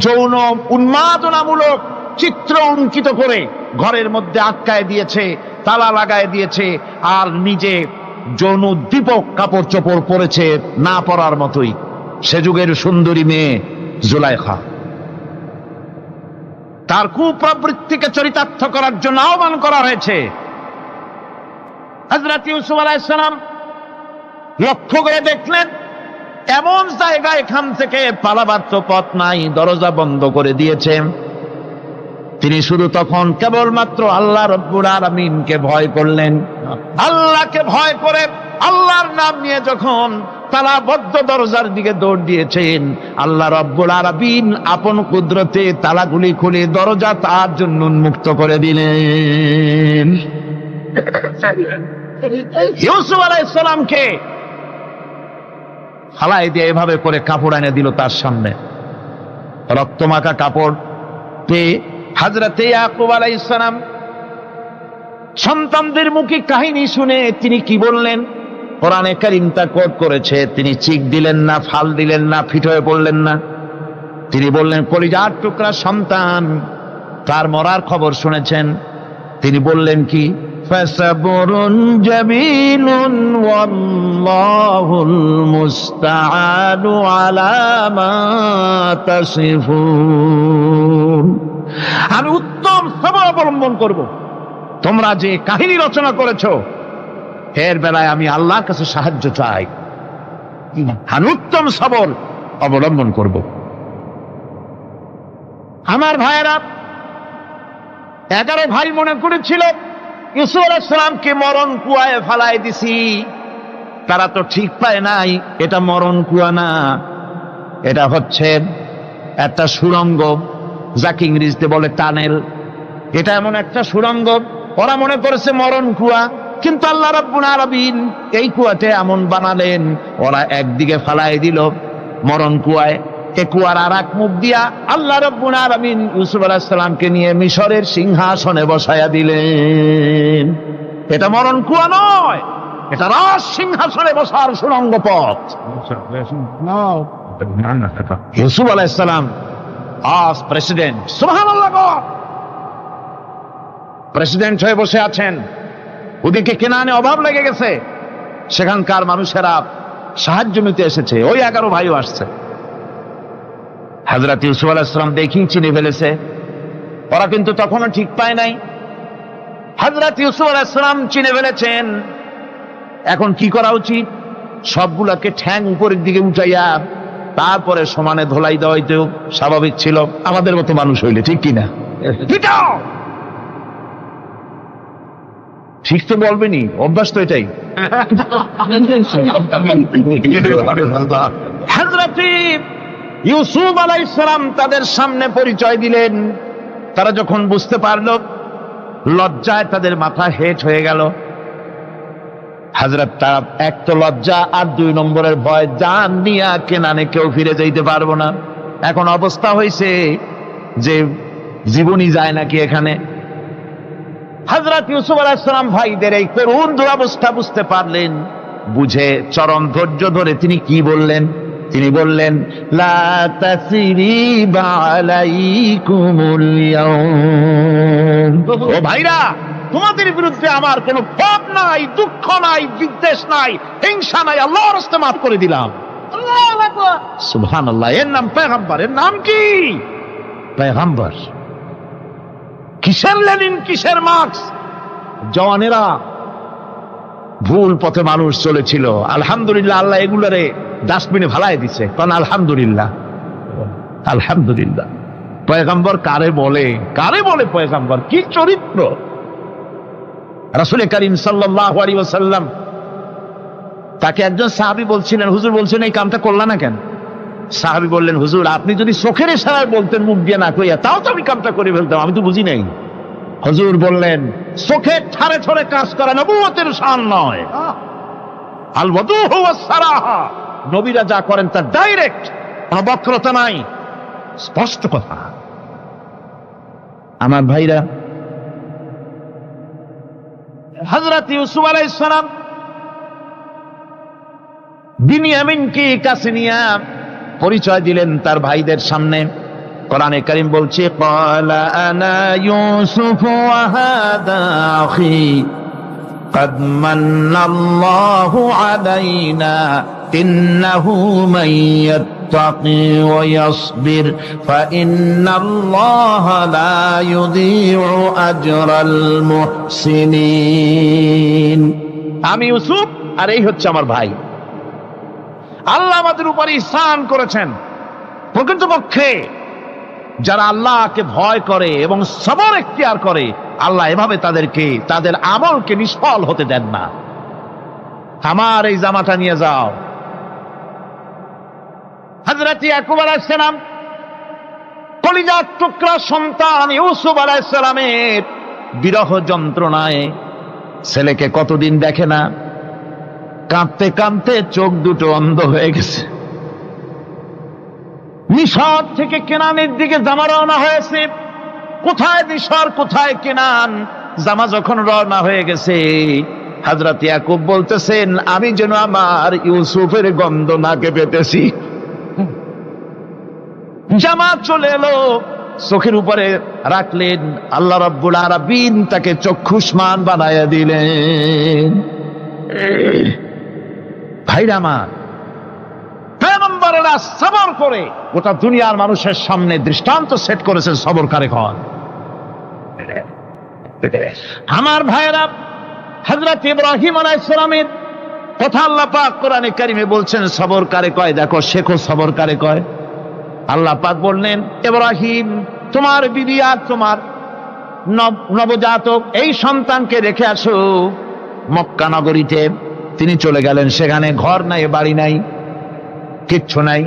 যৌন উন্মাদনামূলক চিত্র অঙ্কিত করে ঘরের মধ্যে আটকায় দিয়েছে, তালা লাগায় দিয়েছে, আর নিজে যৌন দীপক কাপড় চোপড় পরেছে না পরার মতোই। সে যুগের সুন্দরী মেয়ে জুলাইখা। তার কুপ্রবৃত্তিকে চরিতার্থ করার জন্য আহ্বান করা হয়েছে। হযরত ইউসুফ আলাইহিস সালাম লক্ষ্য করে দেখলেন এমন জায়গায় এখান থেকে পালাবার তো পথ নাই, দরজা বন্ধ করে দিয়েছে। তিনি শুধু তখন কেবলমাত্র আল্লাহ রব্বুল আলামিনকে ভয় করলেন। আল্লাহকে ভয় করে আল্লাহর নাম নিয়ে যখন তালাবদ্ধ দরজার দিকে দৌড় দিয়েছেন, আল্লাহ রব্বুল আলামিন আপন কুদরতে তালাগুলি খুলে দরজা তার জন্য উন্মুক্ত করে দিলেন। ইউসুফ আলাইহিস সালামকে ফালাই দিয়ে এভাবে করে কাপড় এনে দিল তার সামনে, রক্তমাখা কাপড় পেয়ে হযরত ইয়াকুব আলাইহিস সালাম সন্তানদের মুখে কাহিনী শুনে তিনি কি বললেন? কোরআনে কারীম তা কোট করেছে। তিনি চিক দিলেন না, ফাল দিলেন না, ফিট হয়ে পড়লেন না। তিনি বললেন, কলিজার টুকরা সন্তান, তার মরার খবর শুনেছেন? তিনি বললেন কি? ফাসাবরুন জামিলুন ওয়াল্লাহুল মুস্তাআনু আলা মা তাসিফুন। আমি উত্তম সবর অবলম্বন করব। তোমরা যে কাহিনী রচনা করেছো এর বেলায় আমি আল্লাহর কাছে সাহায্য চাই। আমি উত্তম সবর অবলম্বন করব। আমার ভাইয়েরা, 11 ভাই মনে করেছিল ইউসুফ আলাইহিস সালামকে মরণ কুয়ায় ফালাই দিছি। তারা তো ঠিক পায় নাই এটা মরণ কুয়া না, এটা হচ্ছে একটা সুড়ঙ্গ, যাকে ইংরেজিতে বলে টানেল। এটা এমন একটা সুড়ঙ্গ, ওরা মনে করেছে মরণ কুয়া, কিন্তু আল্লাহ রাব্বুল আলামিন এই কুয়াতে এমন বানালেন, ওরা একদিকে ফালাই দিল মরণ কুয়ায়, এ কুয়ার আর এক মুখ দিয়া আল্লাহ রাব্বুল আলামিন ইউসুফ আলাইহিস সালামকে নিয়ে মিশরের সিংহাসনে বসায়া দিলেন। এটা মরণ কুয়া নয়, এটা রাজ সিংহাসনে বসার সুড়ঙ্গ পথ। ইউসুফ আলাইহিস সালাম আজ প্রেসিডেন্ট, সুবহানাল্লাহ, প্রেসিডেন্ট হয়ে বসে আছেন। ওদিকে কেনানে অভাব লেগে গেছে, সেখানকার মানুষেরা সাহায্য নিতে এসেছে, ওই 11 ভাইও আসছে। হযরত ইউসুফ আলাইহিস সালাম দেখেই চিনে ফেলেছে, ওরা কিন্তু তখনও ঠিক পায় নাই। হযরত ইউসুফ আলাইহিস সালাম চিনে ফেলেছেন। এখন কি করা উচিত? সবগুলাকে ঠ্যাং উপরের দিকে উঠাইয়া তারপরে সমানে ধোলাই দেওয়াই তো স্বাভাবিক ছিল, আমাদের মতো মানুষ হইলে, ঠিক কিনা? ঠিক তো বলবেনি, অভ্যাস তো এটাই। হযরত ইউসুফ আলাইহিস সালাম তাদের সামনে পরিচয় দিলেন। তারা যখন বুঝতে পারল, লজ্জায় তাদের মাথা হেট হয়ে গেল। হযরত, তারা এক তো লজ্জা, আর 2 নম্বরের ভয়, জান নিয়া কেনানে কেউ ফিরে যাইতে পারবো না। এখন অবস্থা হয়েছে যে জীবনই যায় নাকি এখানে। হযরত ইউসুফ আলাইহিস সালাম ভাইদের এই করুণ দুরবস্থা বুঝতে পারলেন, বুঝে চরম ধৈর্য ধরে তিনি কি বললেন? তিনি বললেন, লা তাসরিবা আলাইকুমুল ইয়াউম। ও ভাইরা, তোমাদের বিরুদ্ধে আমার কোনো পাপ নাই, দুঃখ নাই, বিদ্বেষ নাই, হিংসা নাই, আল্লাহর রাস্তে মাফ করে দিলাম। আল্লাহু আকবার, সুবহানাল্লাহ। এর নাম পয়গম্বর। এর নাম কি? পয়গম্বর। কিসের লেনিন, কিসের মার্কস? জওয়ানেরা, ভুল পথে মানুষ চলেছিল, আলহামদুলিল্লাহ আল্লাহ এগুলারে ডাস্টবিনে ফালাই দিছে। কারণ আলহামদুলিল্লাহ, আলহামদুলিল্লাহ। পয়গম্বর কারে বলে? কারে বলে পয়গম্বর? কি চরিত্র! রাসূল করিম সাল্লাল্লাহু আলাইহি ওয়াসাল্লাম, তাকে একজন সাহাবী বলছিলেন, হুজুর বলছেন এই কামটা করলা না কেন? সাহাবী বললেন, হুজুর আপনি যদি চোখের ইশারায় বলতেন, মুখ দিয়ে না কইয়া, তাও তো আমি কামটা করে ফেলতাম, আমি তো বুঝি নাই। হুজুর বললেন, চোখের ঠারে ঠারে কাজ করা নবুয়তের শান নয়। আল ওয়াদুহু ওয়াস সারাহা, নবীরা যা করেন তা ডাইরেক্ট, কোনো বক্রতা নাই, স্পষ্ট কথা। আমার ভাইরা, হযরত ইউসুফ আলাইহিস সালাম বিনিয়ামিনকে কাছে নিয়ে পরিচয় দিলেন তার ভাইদের সামনে। কোরআনে কারীম বলছে, ক্বালা আনা ইউসুফ ওয়া হাদা আখি قد من الله علينا إنه من يتقي ويصبر فإن الله لا يضيع أجر المحسنين। আমি ইউসুফ, আর এই হচ্ছে আমার ভাই। আল্লাহ আমাদের উপর ইহসান করেছেন। প্রকৃতপক্ষে যারা আল্লাহকে ভয় করে এবং সবর এখতিয়ার করে, আল্লাহ এভাবে তাদেরকে, তাদের আমলকে নিষ্ফল হতে দেন না। আমার এই জামাটা নিয়ে যাও। হযরত ইয়াকুব আলাইহিস সালাম, কলিজার টুকরা সন্তান ইউসুফ আলাইহিস সালামের বিরহ যন্ত্রণায় ছেলেকে কতদিন দেখে না, কাঁদতে কাঁদতে চোখ দুটো অন্ধ হয়ে গেছে। মিশর থেকে কেনানের দিকে জামা রওনা হয়েছে। কোথায় মিশর, কোথায় কেনান? জামা যখন রওনা হয়ে গেছে, হযরত ইয়াকুব বলতেছেন, আমি যেন আমার ইউসুফের গন্ধ নাকে পেতেছি। জামা চলে এলো, চোখের উপরে রাখলেন, আল্লাহ রাব্বুল আলামিন তাকে চক্ষুষ্মান বানায়া দিলেন। ভাইরা আমার, পয়গম্বরেরা সবর করে গোটা দুনিয়ার মানুষের সামনে দৃষ্টান্ত সেট করেছেন সবর কারে কন। আমার ভাইরা, হযরত ইব্রাহিম আলাইহিস সালামের কথা আল্লাহ পাক কোরআনে কারিমে বলছেন সবর কারে কয়, দেখো শেখো সবর কারে কয়। আল্লাহ পাক বললেন, ইব্রাহিম তোমার বিবি আর তোমার নবজাতক এই সন্তানকে রেখে আসো মক্কা নগরীতে। তিনি চলে গেলেন, সেখানে ঘর নাই, বাড়ি নাই, কিচ্ছু নাই,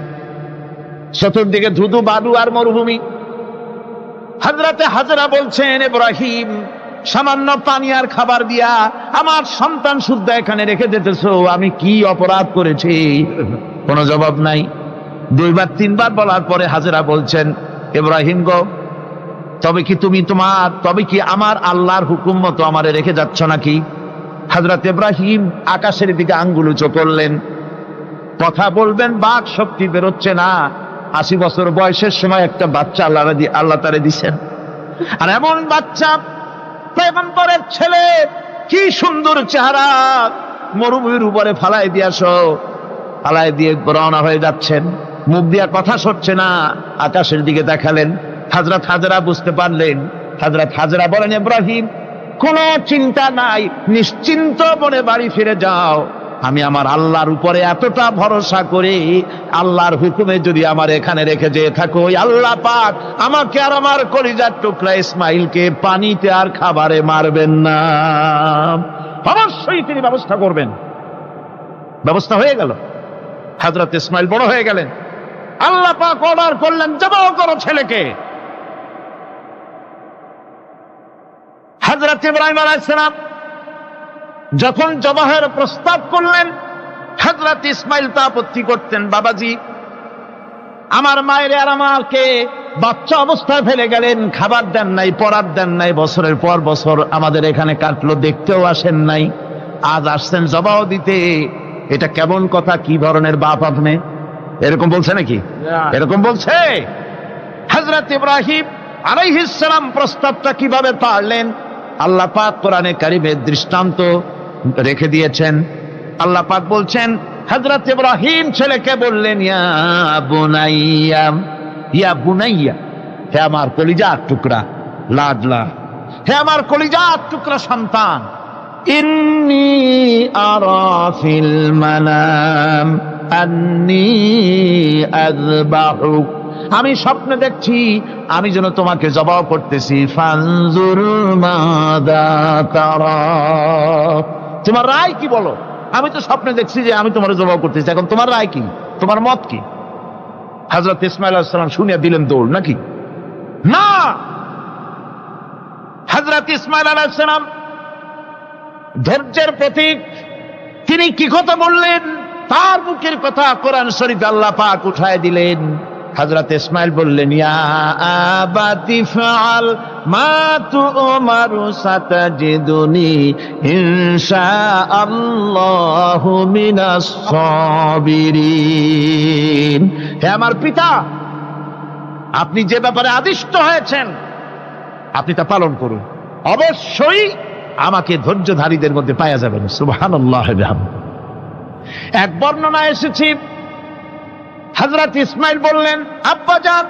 চতুর্দিকে ধুধু বালু আর মরুভূমি। হযরতে হাজরা বলছেন, ইব্রাহিম সামান্য পানি আর খাবার দিয়া আমার সন্তান শুদ্ধ এখানে রেখে যেতেছো, আমি কি অপরাধ করেছি? কোনো জবাব নাই। দুইবার তিনবার বলার পরে হাজরা বলছেন, ইব্রাহিম গো, তবে কি আমার আল্লাহর হুকুম মতো আমারে রেখে যাচ্ছ নাকি? হযরত ইব্রাহিম আকাশের দিকে আঙ্গুল উঁচু করলেন। কথা বলবেন, বাক শক্তি বেরোচ্ছে না। 80 বছর বয়সের সময় একটা বাচ্চা আল্লাহ তারে দিছেন, আর এমন বাচ্চা পয়গম্বরের ছেলে, কি সুন্দর চেহারা, মরুভূমির উপরে ফালাই দিয়ে রওনা হয়ে যাচ্ছেন, মুখ দিয়া কথা সরছে না, আকাশের দিকে দেখালেন। হযরত হাজরা বুঝতে পারলেন। হযরত হাজরা বলেন, ইব্রাহিম কোনো চিন্তা নাই, নিশ্চিন্ত মনে বাড়ি ফিরে যাও। আমি আমার আল্লাহর উপরে এতটা ভরসা করি, আল্লাহর হুকুমে যদি আমার এখানে রেখে যেয়ে থাকো, আল্লাহ পাক আমাকে আর আমার কলিজার টুকরা ইসমাইলকে পানিতে আর খাবারে মারবেন না, অবশ্যই তিনি ব্যবস্থা করবেন। ব্যবস্থা হয়ে গেল। হযরত ইসমাইল বড় হয়ে গেলেন। আল্লাহ পাক অর্ডার করলেন, জবাহ করো ছেলেকে। হযরত ইব্রাহিম আলাইহিস সালাম যখন জবাহের প্রস্তাব করলেন, হযরত ইসমাইল তা আপত্তি করতেন, বাবাজি আমার মায়ের আর আমাকে বাচ্চা অবস্থায় ফেলে গেলেন, খাবার দেন নাই, পড়ার দেন নাই, বছরের পর বছর আমাদের এখানে কাটলো, দেখতেও আসেন নাই, আজ আসছেন জবাহ দিতে, এটা কেমন কথা? কি ধরনের বাপ আপনি? এরকম বলছে নাকি? এরকম বলছে। হযরত ইব্রাহিম আলাইহিস সালাম প্রস্তাবটা কিভাবে পারলেন? আল্লাহ পাক কোরআনে কারিমে দৃষ্টান্ত রেখে দিয়েছেন। আল্লাহ পাক বলছেন, হযরত ইব্রাহিম ছেলেকে বললেন, ইয়া বুনাইয়া, হে আমার কলিজার টুকরা লাডলা, হে আমার কলিজার টুকরা সন্তান, ইন্নী আরা ফিল মানাম আন্নী আযবাহুক, আমি স্বপ্নে দেখছি আমি যেন তোমাকে জবাহ করতেছি, ফানজুর মাযা তারা, তোমার রায় কি বলো? আমি তো স্বপ্নে দেখছি যে আমি তোমার জবাহ করতেছি, এখন তোমার রায় কি, তোমার মত কি? হযরত ইসমাঈল আলাইহিস সালাম শুনিয়া দিলেন দৌড়, নাকি? না, হযরত ইসমাঈল আলাইহিস সালাম ধৈর্যের প্রতীক, তিনি কি কথা বললেন, তার মুখের কথা কোরআন শরীফে আল্লাহ পাক উঠায় দিলেন। হযরত ইসমাঈল বললেন, ইয়া আবাতি ফাআল মা তু'মারু সাতাজিদুনি ইনশাআল্লাহু মিনাস সাবিরিন, হে আমার পিতা, আপনি যে ব্যাপারে আদিষ্ট হয়েছেন আপনি তা পালন করুন, অবশ্যই আমাকে ধৈর্যধারীদের মধ্যে পাওয়া যাবেন। সুবহানাল্লাহ। এক বর্ণনা এসেছে, হযরত ইসমাঈল বললেন, আব্বাজান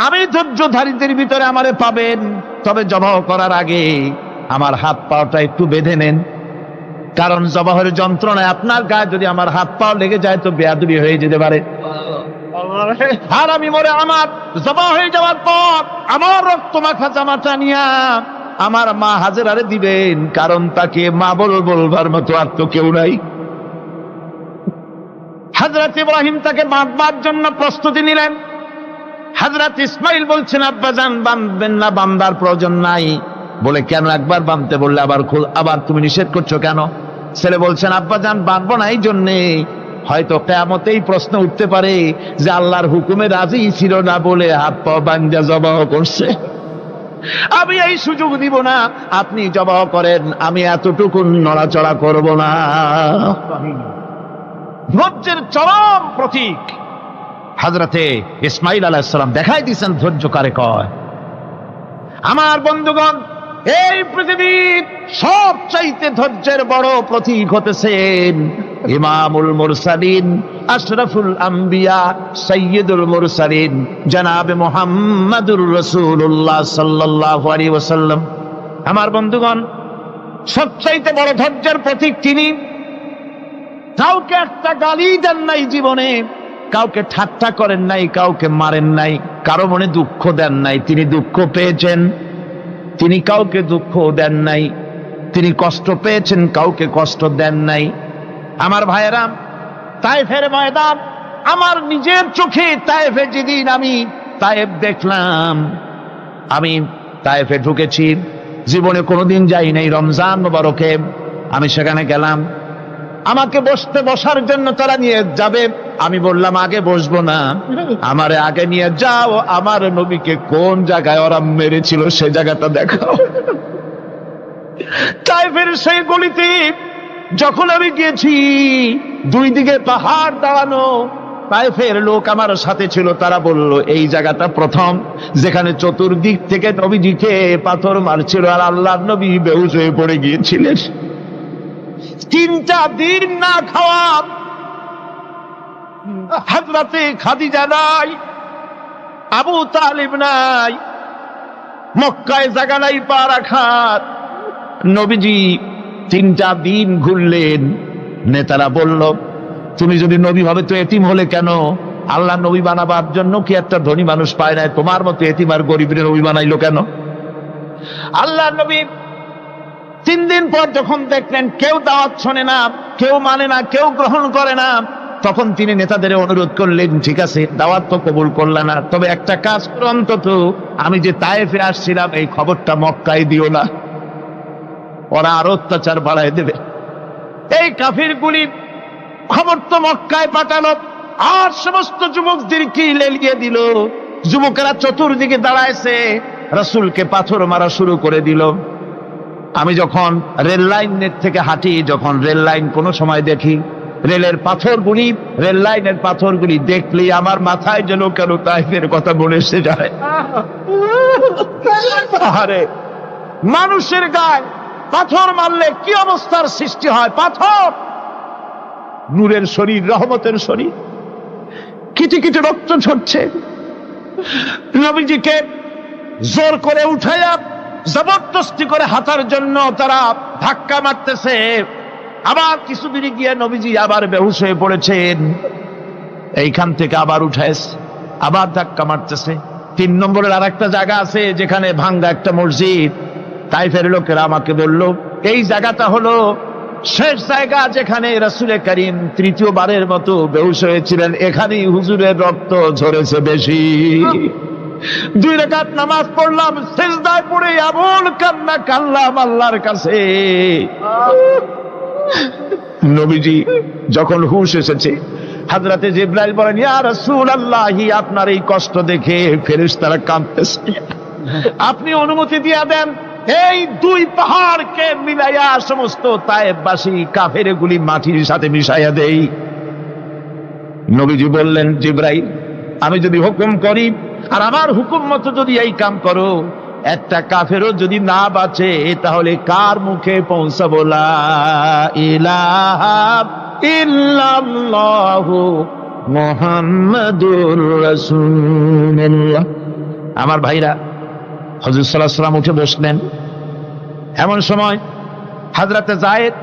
আমি ধৈর্যধারীদের ভিতরে আমারে পাবেন, তবে জবাহ করার আগে আমার হাত পাটা একটু বেঁধে নেন, কারণ জবাহের যন্ত্রণায় আপনার গায়ে যদি আমার হাত পা লেগে যায় তো বেয়াদবি হয়ে যেতে পারে, আর আমি মরে আমার জবাহ হয়ে যাওয়ার পর আমার রক্ত মাখা জামাটা নিয়া আমার মা হাজেরারে দিবেন, কারণ তাকে মা বলবার মতো আর তো কেউ নাই। হযরত ইব্রাহিম তাকে বাঁধবার জন্য প্রস্তুতি নিলেন। হযরত ইসমাঈল বলছেন, আব্বাজান বাঁধবেন না, বাঁধার প্রয়োজন নাই। বলে, কেন? একবার বাঁধতে বললে আবার তুমি নিষেধ করছো কেন? ছেলে বলছেন, আব্বাজান বাঁধবো না এই জন্যে, হয়তো কিয়ামতেই প্রশ্ন উঠতে পারে যে আল্লাহর হুকুমে রাজি ছিল না বলে হাত পা বাঁধা জবাহ করছে, আমি এই সুযোগ দিব না, আপনি জবাহ করেন, আমি এতটুকু নড়াচড়া করব না। ধৈর্যের চরম প্রতীক। হযরতে ইসমাঈল আলাইহিস সালাম দেখাই দিয়েছেন ধৈর্য কারে কয়। আমার বন্ধুগণ, এই পৃথিবীর সবচাইতে ধৈর্যের বড় প্রতীক হতেছেন ইমামুল মুরসালিন, আশরাফুল আম্বিয়া, সাইয়্যিদুল মুরসালিন জনাবে মুহাম্মাদুর রাসূলুল্লাহ সাল্লাল্লাহু আলাইহি ওয়াসাল্লাম। আমার বন্ধুগণ, সবচাইতে বড় ধৈর্যের প্রতীক তিনি। কাউকে একটা গালি দেন নাই জীবনে, কাউকে ঠাট্টা করেন নাই, কাউকে মারেন নাই, কারো মনে দুঃখ দেন নাই। তিনি দুঃখ পেয়েছেন, তিনি কাউকে দুঃখ দেন নাই। তিনি কষ্ট পেয়েছেন, কাউকে কষ্ট দেন নাই। আমার ভাইয়েরা, তায়েফের ময়দান, আমার নিজের চোখে তায়েফে যেদিন আমি তায়েফ দেখলাম, আমি তায়েফে ঢুকেছি, জীবনে কোনোদিন যাই নাই। রমজান মোবারকে আমি সেখানে গেলাম, আমাকে বসার জন্য তারা নিয়ে যাবে। আমি বললাম আগে বসবো না, আমারে আগে নিয়ে যাও, আমার নবীকে কোন জায়গায় ওরা মেরেছিল সে জায়গাটা দেখাও। তাইফের সেই গলিতে যখন আমি গিয়েছি, দুই দিকে পাহাড় দাঁড়ানো, তাইফের লোক আমার সাথে ছিল, তারা বলল এই জায়গাটা প্রথম যেখানে চতুর্দিক থেকে নবীজিকে পাথর মারছিল আর আল্লাহর নবী বেহুশ হয়ে পড়ে গিয়েছিলেন। 3টা দিন না খাওয়া, হযরতে খাদিজা নাই, আবু তালিব নাই, মক্কায় জায়গা নাই পা রাখার। নবীজি 3টা দিন ঘুরলেন। নেতারা বলল তুমি যদি নবী হবে তো এতিম হলে কেন? আল্লাহ নবী বানাবার জন্য কি একটা ধনী মানুষ পায় না? তোমার মতো এতিম আর গরিবের নবী বানাইলো কেন? আল্লাহ নবী 3 দিন পর যখন দেখলেন কেউ দাওয়াত শোনে না, কেউ মানে না, কেউ গ্রহণ করে না, তখন তিনি নেতাদের অনুরোধ করলেন, ঠিক আছে দাওয়াত তো কবুল করলে না, তবে একটা কাজ করো, অন্তত আমি যে তায়েফে আসছিলাম এই খবরটা মক্কায় দিও না, ওরা আরো অত্যাচার বাড়ায় দেবে। এই কাফিরগুলি খবর তো মক্কায় পাঠালো, আর সমস্ত যুবকদেরকে লেলিয়ে দিল। যুবকেরা চতুর্দিকে দাঁড়াইছে, রাসূলকে পাথর মারা শুরু করে দিল। আমি যখন রেল লাইনের থেকে হাঁটি, যখন রেল লাইন কোনো সময় দেখি, রেলের পাথরগুলি, রেল লাইনের পাথরগুলি দেখলেই আমার মাথায় যেন কেন তাইফের কথা মনে এসে যায়। আরে মানুষের গায়ে পাথর মারলে কি অবস্থার সৃষ্টি হয়! পাথর নূরের শরীর, রহমতের শরীর, কিটি কিটি রক্ত ঝরছে। নবীজিকে জোর করে উঠাইয়া জবরদস্তি করে হাঁটার জন্য তারা ধাক্কা মারতেছে। আবার কিছুদিন গিয়ে নবীজি আবার বেহুশ হয়ে পড়েছেন, এইখান থেকে আবার উঠাইছে, আবার ধাক্কা মারতেছে। 3 নম্বরের আর একটা জায়গা আছে যেখানে ভাঙ্গা একটা মসজিদ। তাইফের লোকেরা আমাকে বলল এই জায়গাটা হলো শেষ জায়গা যেখানে রাসূল করিম 3য়বারের মতো বেহুশ হয়েছিলেন, এখানেই হুজুরের রক্ত ঝরেছে বেশি। 2 রাকাত নামাজ পড়লাম, সিজদায় পড়ে এমন কান্না কাঁদলাম আল্লাহর কাছে। নবীজি যখন হুঁশ এসেছে, হযরতে জিবরাইল বলেন, ইয়া রাসূলুল্লাহ, আপনার এই কষ্ট দেখে ফেরেশতারা কাঁদতেছে, আপনি অনুমতি দিয়ে দেন এই 2 পাহাড়কে মিলাইয়া সমস্ত তায়েফবাসী কাফেরগুলি মাটির সাথে মিশাইয়া দেই। নবীজি বললেন, জিবরাইল, আমি যদি হুকুম করি আর আমার হুকুম মতো যদি এই কাম করো, একটা কাফেরও যদি না বাঁচে তাহলে কার মুখে পৌঁছাবো লা ইলাহা ইল্লাল্লাহু মুহাম্মাদুর রাসূলুল্লাহ। আমার ভাইরা, হুজুর সাল্লাল্লাহু আলাইহি ওয়াসাল্লাম উঠে বসলেন। এমন সময় হযরতে যায়েদ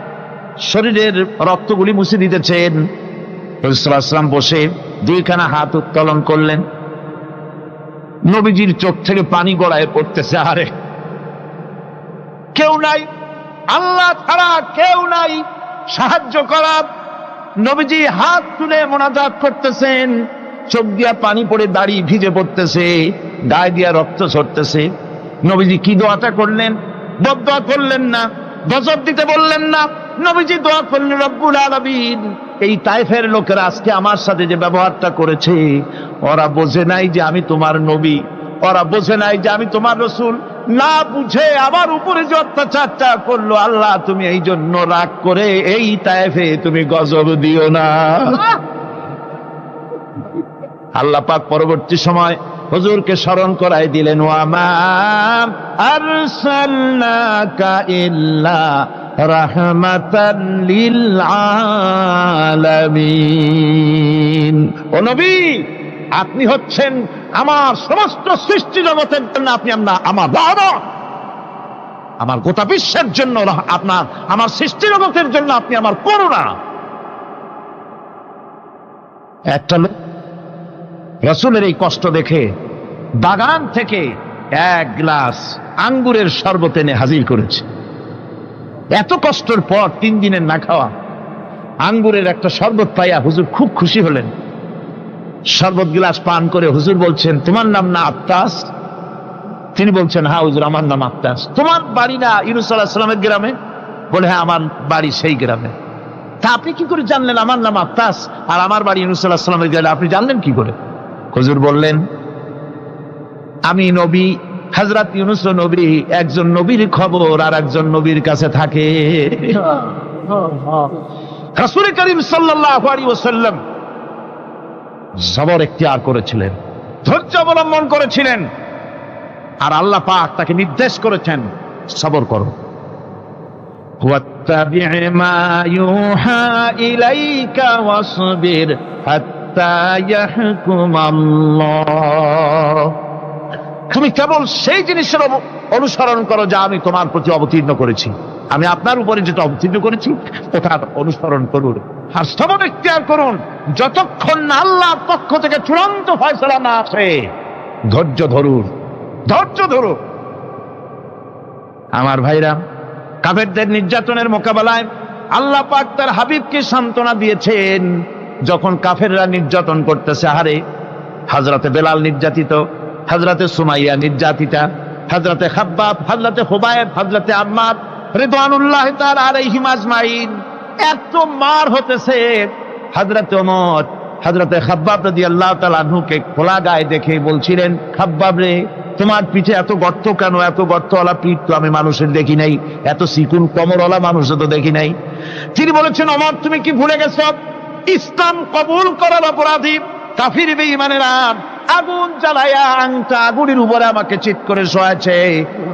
শরীরের রক্তগুলি মুছে দিতেছেন। হুজুর সাল্লাল্লাহু আলাইহি ওয়াসাল্লাম বসে 2খানা হাত উত্তোলন করলেন। নবীজির চোখ থেকে পানি গড়ায় পড়তেছে। আরে কেউ নাই, আল্লাহ ছাড়া কেউ নাই সাহায্য করার। নবীজি হাত তুলে মোনাজাত করতেছেন, চোখ দিয়া পানি পড়ে দাড়ি ভিজে পড়তেছে, গায়ে দিয়া রক্ত ঝরতেছে। নবীজি কি দোয়াটা করলেন? বদদোয়া করলেন না, গজব দিতে বললেন না। নবীজি দোয়া করলেন, রব্বুল আলামিন, এই তায়েফের লোকেরা আজকে আমার সাথে যে ব্যবহারটা করেছে, ওরা বোঝে নাই যে আমি তোমার নবী, ওরা বোঝে নাই যে আমি তোমার রাসূল, না বুঝে আমার উপরে যে অত্যাচারটা করলো, আল্লাহ তুমি এই জন্য রাগ করে এই তায়েফে তুমি গজব দিও না। আল্লাহ পাক পরবর্তী সময় হুজুরকে স্মরণ করাই দিলেন, ওয়া মা আরসালনাকা ইল্লা রাহমাতাল লিল আলামিন। ও নবী, আপনি হচ্ছেন আমার সমস্ত সৃষ্টি জগতের জন্য আপনি আমার রহমত, আমার গোটা বিশ্বের জন্য আপনার, আমার সৃষ্টি জগতের জন্য আপনি আমার করুণা। একটা লোক রাসূলের এই কষ্ট দেখে বাগান থেকে এক গ্লাস আঙ্গুরের শরবত এনে হাজির করেছে। এত কষ্টের পর 3 দিনের না খাওয়া আঙ্গুরের একটা শরবত পাইয়া হুজুর খুব খুশি হলেন। শরবত গ্লাস পান করে হুজুর বলছেন, তোমার নাম না আত্তাস? তিনি বলছেন, হ্যাঁ হুজুর, আমার নাম আত্তাস। তোমার বাড়ি না ইউনূস আলাইহিস সালামের গ্রামে? বলে, হ্যাঁ, আমার বাড়ি সেই গ্রামে। তা আপনি কি করে জানলেন আমার নাম আত্তাস আর আমার বাড়ি ইউনূস আলাইহিস সালামের গ্রামে? আপনি জানলেন কি করে? হুজুর বললেন, আমি নবী, হযরত ইউনূস নবী, একজন নবীর খবর আর একজন নবীর কাছে থাকে। রাসূল করিম সাল্লাল্লাহু আলাইহি ওয়াসাল্লাম সবর ইখতিয়ার করেছিলেন, ধৈর্য অবলম্বন করেছিলেন, আর আল্লাহ পাক তাকে নির্দেশ করেছেন, সবর করো। ওয়াত্তাবি' মা ইউহা ইলাইকা ওয়াসবির হাত্তা ইয়াহকুমাল্লাহ। তুমি কেবল সেই জিনিসের অনুসরণ করো যা আমি তোমার প্রতি অবতীর্ণ করেছি। আমি আপনার উপরে যেটা অবতীর্ণ করেছি ওটার অনুসরণ করুন, আর সবর ইখতিয়ার করুন যতক্ষণ না আল্লাহর পক্ষ থেকে চূড়ান্ত ফয়সালা না আসে। ধৈর্য ধরুন, ধৈর্য ধরুন। আমার ভাইরা, কাফেরদের নির্যাতনের মোকাবেলায় আল্লাহ পাক তার হাবিবকে সান্ত্বনা দিয়েছেন। যখন কাফেররা নির্যাতন করতেছে, হারে হযরতে বেলাল নির্যাতিত, হযরতে সুমাইয়া নির্যাতিতা, হযরতে খাব্বাব, হযরতে হুবায়ব, হযরতে আম্মার রিদওয়ানুল্লাহ তাআলা আলাইহিম আজমাইন, এত মার হতেছে। হযরতে ওমর হযরতে খাব্বাব রাদিয়াল্লাহু তাআলা আনহুকে খোলা গায়ে দেখে বলছিলেন, খাব্বাব রে, তোমার পিঠে এত গর্ত কেন? এত গর্তওয়ালা পিঠ তো আমি মানুষের দেখি নাই, এত চিকুন কোমরওয়ালা মানুষও তো দেখি নাই। তিনি বলেছেন, ওমর, তুমি কি ভুলে গেছো? ইসলাম কবুল করার অপরাধী কাফির বেঈমানেরা আগুন জ্বালায়া আংটা আগুনের উপরে আমাকে চিৎ করে শোয়াছে।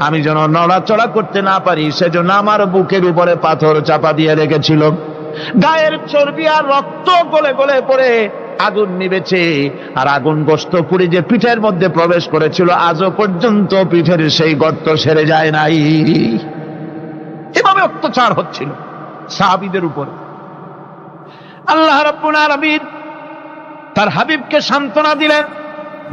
আমি যেন নড়াচড়া করতে না পারি সেজন্য আমার বুকের উপরে পাথর চাপা দিয়ে রেখেছিল। গায়ের চর্বি আর রক্ত গলে গলে পড়ে আগুন নিবেছে, আর আগুন গোশত পুড়ে যে পিঠের মধ্যে প্রবেশ করেছিল আজও পর্যন্ত পিঠের সেই গর্ত সেরে যায় নাই। এভাবে অত্যাচার হচ্ছিল সাহাবীদের উপর। আল্লাহ রাব্বুল আলামিন তার হাবিবকে সান্ত্বনা দিলেন,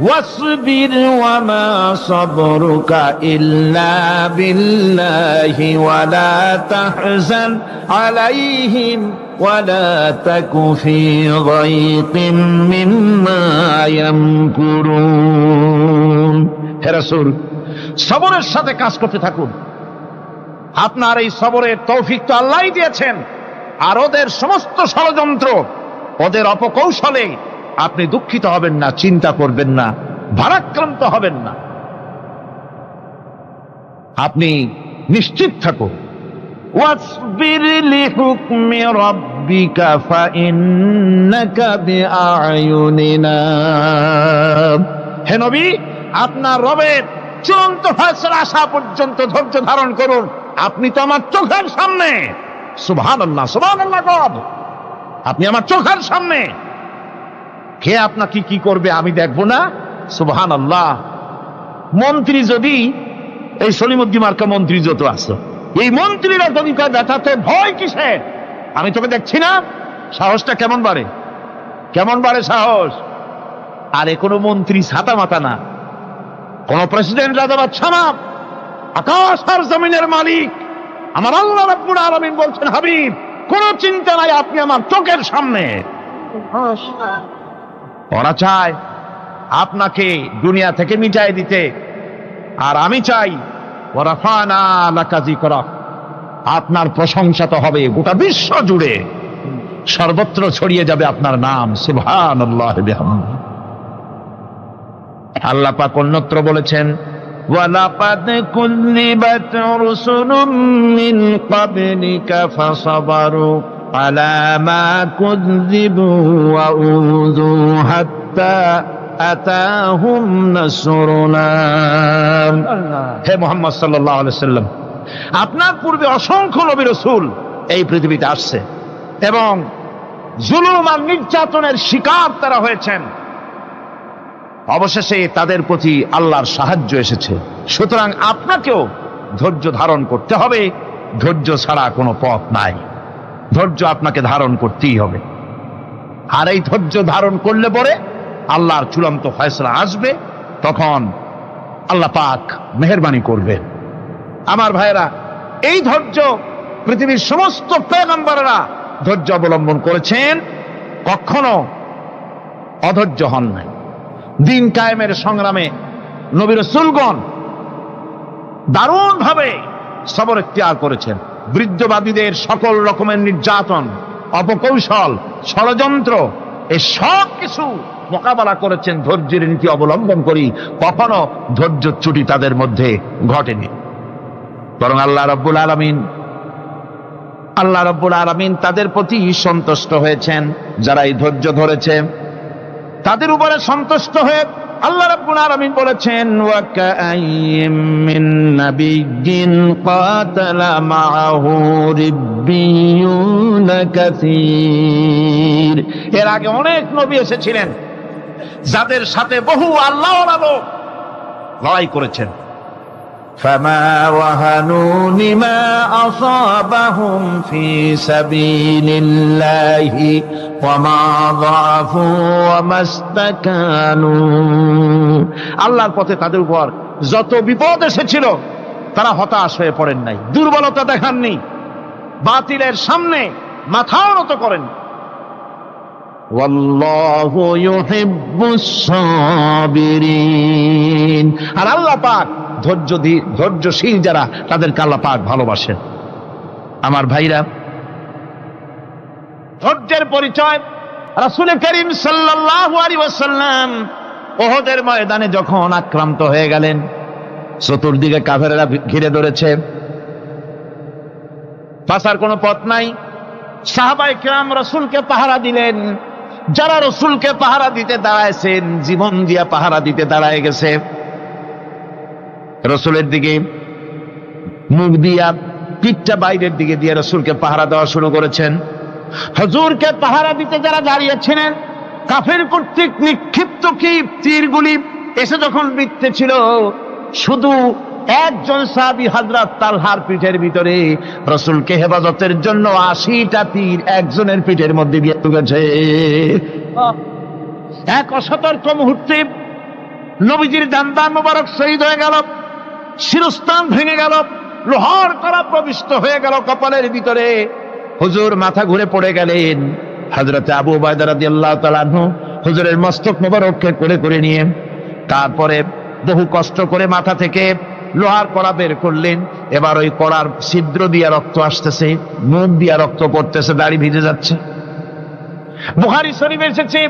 ওয়াসবির ওয়া মা সাবরুকা ইল্লা বিল্লাহি ওয়া লা তাহজান আলাইহিম ওয়া লা তাকু ফি যায়কিম মিম্মা ইয়ামকুরুন। হে রাসূল, সবরের সাথে কাজ করতে থাকুন। আপনার এই সবরের তৌফিক তো আল্লাহই দিয়েছেন, আর ওদের সমস্ত ষড়যন্ত্র, ওদের অপকৌশলে আপনি দুঃখিত হবেন না, চিন্তা করবেন না, ভারাক্রান্ত হবেন না। আপনি নিশ্চিত থাকুন। ওয়াসবির লিহুকমি রাব্বিকা ফাইন্নাকা বিআয়ুনিনা। হে নবী, আপনার রবের চূড়ান্ত ফয়সালা আসা পর্যন্ত ধৈর্য ধারণ করুন। আপনি তো আমার চোখের সামনে। সুবহানাল্লাহ, সুবহানাল্লাহ। আপনি আমার চোখের সামনে। কে আপনাকে কি করবে আমি দেখবো না? সুবহানাল্লাহ। মন্ত্রী যদি, এই সলিমুদ্দিন মার্কা মন্ত্রী যত আছে, এই মন্ত্রীরা যদি ব্যথাতে ভয় কিসের? আমি তোকে দেখছি না? সাহসটা কেমন বাড়ে, কেমন বাড়ে সাহস। আরে কোনো মন্ত্রী ছাতা মাতা না, কোন প্রেসিডেন্ট রাজা বাদশা না, আকাশ আর জমিনের মালিক আমার আল্লাহ রাব্বুল আলামিন বলছেন, হাবিব কোনো চিন্তা নাই, আপনি আমার চোখের সামনে। ওরা চায় আপনাকে দুনিয়া থেকে মিটাই দিতে, আর আমি চাই ওয়ারাফানা লাকা যিকরাক, আপনার প্রশংসা তো হবে গোটা বিশ্ব জুড়ে, সর্বত্র ছড়িয়ে যাবে আপনার নাম। সুবহানাল্লাহি বিহামদিহি। আল্লাহ পাক অন্যত্র বলেছেন, ওয়ালাকাদ কুযযিবাত রুসুলুম মিন ক্বাবলিকা ফাসাবারু আলা মা কুযযিবু ওয়া উযু হাত্তা আতাহুম নাসরুনা। হে মুহাম্মদ সাল্লাল্লাহু আলাইহি ওয়াসাল্লাম, আপনার পূর্বে অসংখ্য নবী রাসূল এই পৃথিবীতে আসছে এবং জুলুম আর নির্যাতনের শিকার তারা হয়েছেন। অবশেষে তাদের প্রতি আল্লাহর সাহায্য এসেছে। সুতরাং আপনাকেও ধৈর্য ধারণ করতে হবে। ধৈর্য ছাড়া কোনো পথ নাই। ধৈর্য আপনাকে ধারণ করতেই হবে। আর এই ধৈর্য ধারণ করলে পরে আল্লাহর চূড়ান্ত ফয়সালা আসবে, তখন আল্লাহ পাক মেহেরবানি করবেন। আমার ভাইয়েরা, এই ধৈর্য পৃথিবীর সমস্ত পয়গম্বররা ধৈর্য অবলম্বন করেছেন, কখনো অধৈর্য হন নাই। দিন কায়েমের সংগ্রামে নবী রাসূলগণ দারুণ ভাবে সবর ইখতিয়ার করেছেন। বৃদ্ধবাদীদের সকল রকমের নির্যাতন, অপকৌশল, ষড়যন্ত্র, এই সব কিছু মোকাবেলা করেছেন ধৈর্যের নীতি অবলম্বন করি। কখনো ধৈর্যচ্যুতি তাদের মধ্যে ঘটেনি, বরং আল্লাহ রাব্বুল আলামিন তাদের প্রতি সন্তুষ্ট হয়েছেন। যারা এই ধৈর্য ধরেছে তাদের উপরে সন্তুষ্ট হয়ে আল্লাহ রাব্বুল আলামিন বলেছেন, ওয়া কাআইয়্যিম মিন নাবিয়্যিন কাতালা মাআহু রিব্বিয়ুন কাসীর। এর আগে অনেক নবী এসেছিলেন যাদের সাথে বহু আল্লাহওয়ালা লোক লড়াই করেছেন। ফামা ওয়াহানু লিমা আসাবাহুম ফি সাবিলিল্লাহি ওয়া মা যাআফু ওয়া মাস্তাকানু। আল্লাহর পথে তাদের উপর যত বিপদ এসেছিল তারা হতাশ হয়ে পড়েন নাই, দুর্বলতা দেখাননি, বাতিলের সামনে মাথাও নত করেন। ওয়াল্লাহু ইউহিব্বুস সাবিরিন। আর আল্লাহ পাক ধৈর্যশীল যারা, তাদেরকে আল্লাহ পাক ভালোবাসেন। আমার ভাইরা, ধৈর্যের পরিচয় রাসূল করিম সাল্লাল্লাহু আলাইহি ওয়াসাল্লাম উহুদের ময়দানে যখন আক্রান্ত হয়ে গেলেন, চতুর্দিকে কাফেররা ঘিরে ধরেছে, বাঁচার কোনো পথ নাই। সাহাবায়ে কেরাম রাসূলকে পাহারা দিলেন। যারা রাসূলকে পাহারা দিতে দাঁড়াইছেন, জীবন দিয়া পাহারা দিতে দাঁড়ায় গেছে। রাসূলের দিকে মুখ দিয়া, পিঠটা বাইরের দিকে দিয়ে রাসূলকে পাহারা দেওয়া শুরু করেছেন। হুজুরকে পাহারা দিতে যারা দাঁড়িয়েছিলেন, কাফের কর্তৃক নিক্ষিপ্ত কি তীরগুলি এসে যখন বিঁধতেছিল, শুধু একজন সাহাবী হযরত তালহার পিঠের ভিতরে রাসূলকে হেফাজতের জন্য 80টা তীর একজনের পিঠের মধ্যে দিয়ে ঢুকেছে। এক অসতর্ক মুহূর্তে নবীজির দান্দান মোবারক শহীদ হয়ে গেল, শিরস্থান ভেঙে গেল, লোহার কড়া প্রবিষ্ট হয়ে গেল কপালের ভিতরে। হুজুর মাথা ঘুরে পড়ে গেলেন। হযরত আবু উবাইদা রাদিয়াল্লাহু তাআলা আনহু হুজুরের মস্তক মোবারককে কোলে করে নিয়ে তারপরে বহু কষ্ট করে মাথা থেকে লোহার কড়া বের করলেন। এবার ওই কড়ার ছিদ্র দিয়ে রক্ত আসতেছে, মুখ দিয়ে রক্ত পড়তেছে, দাড়ি ভিজে যাচ্ছে। বুখারী শরীফে এসেছে,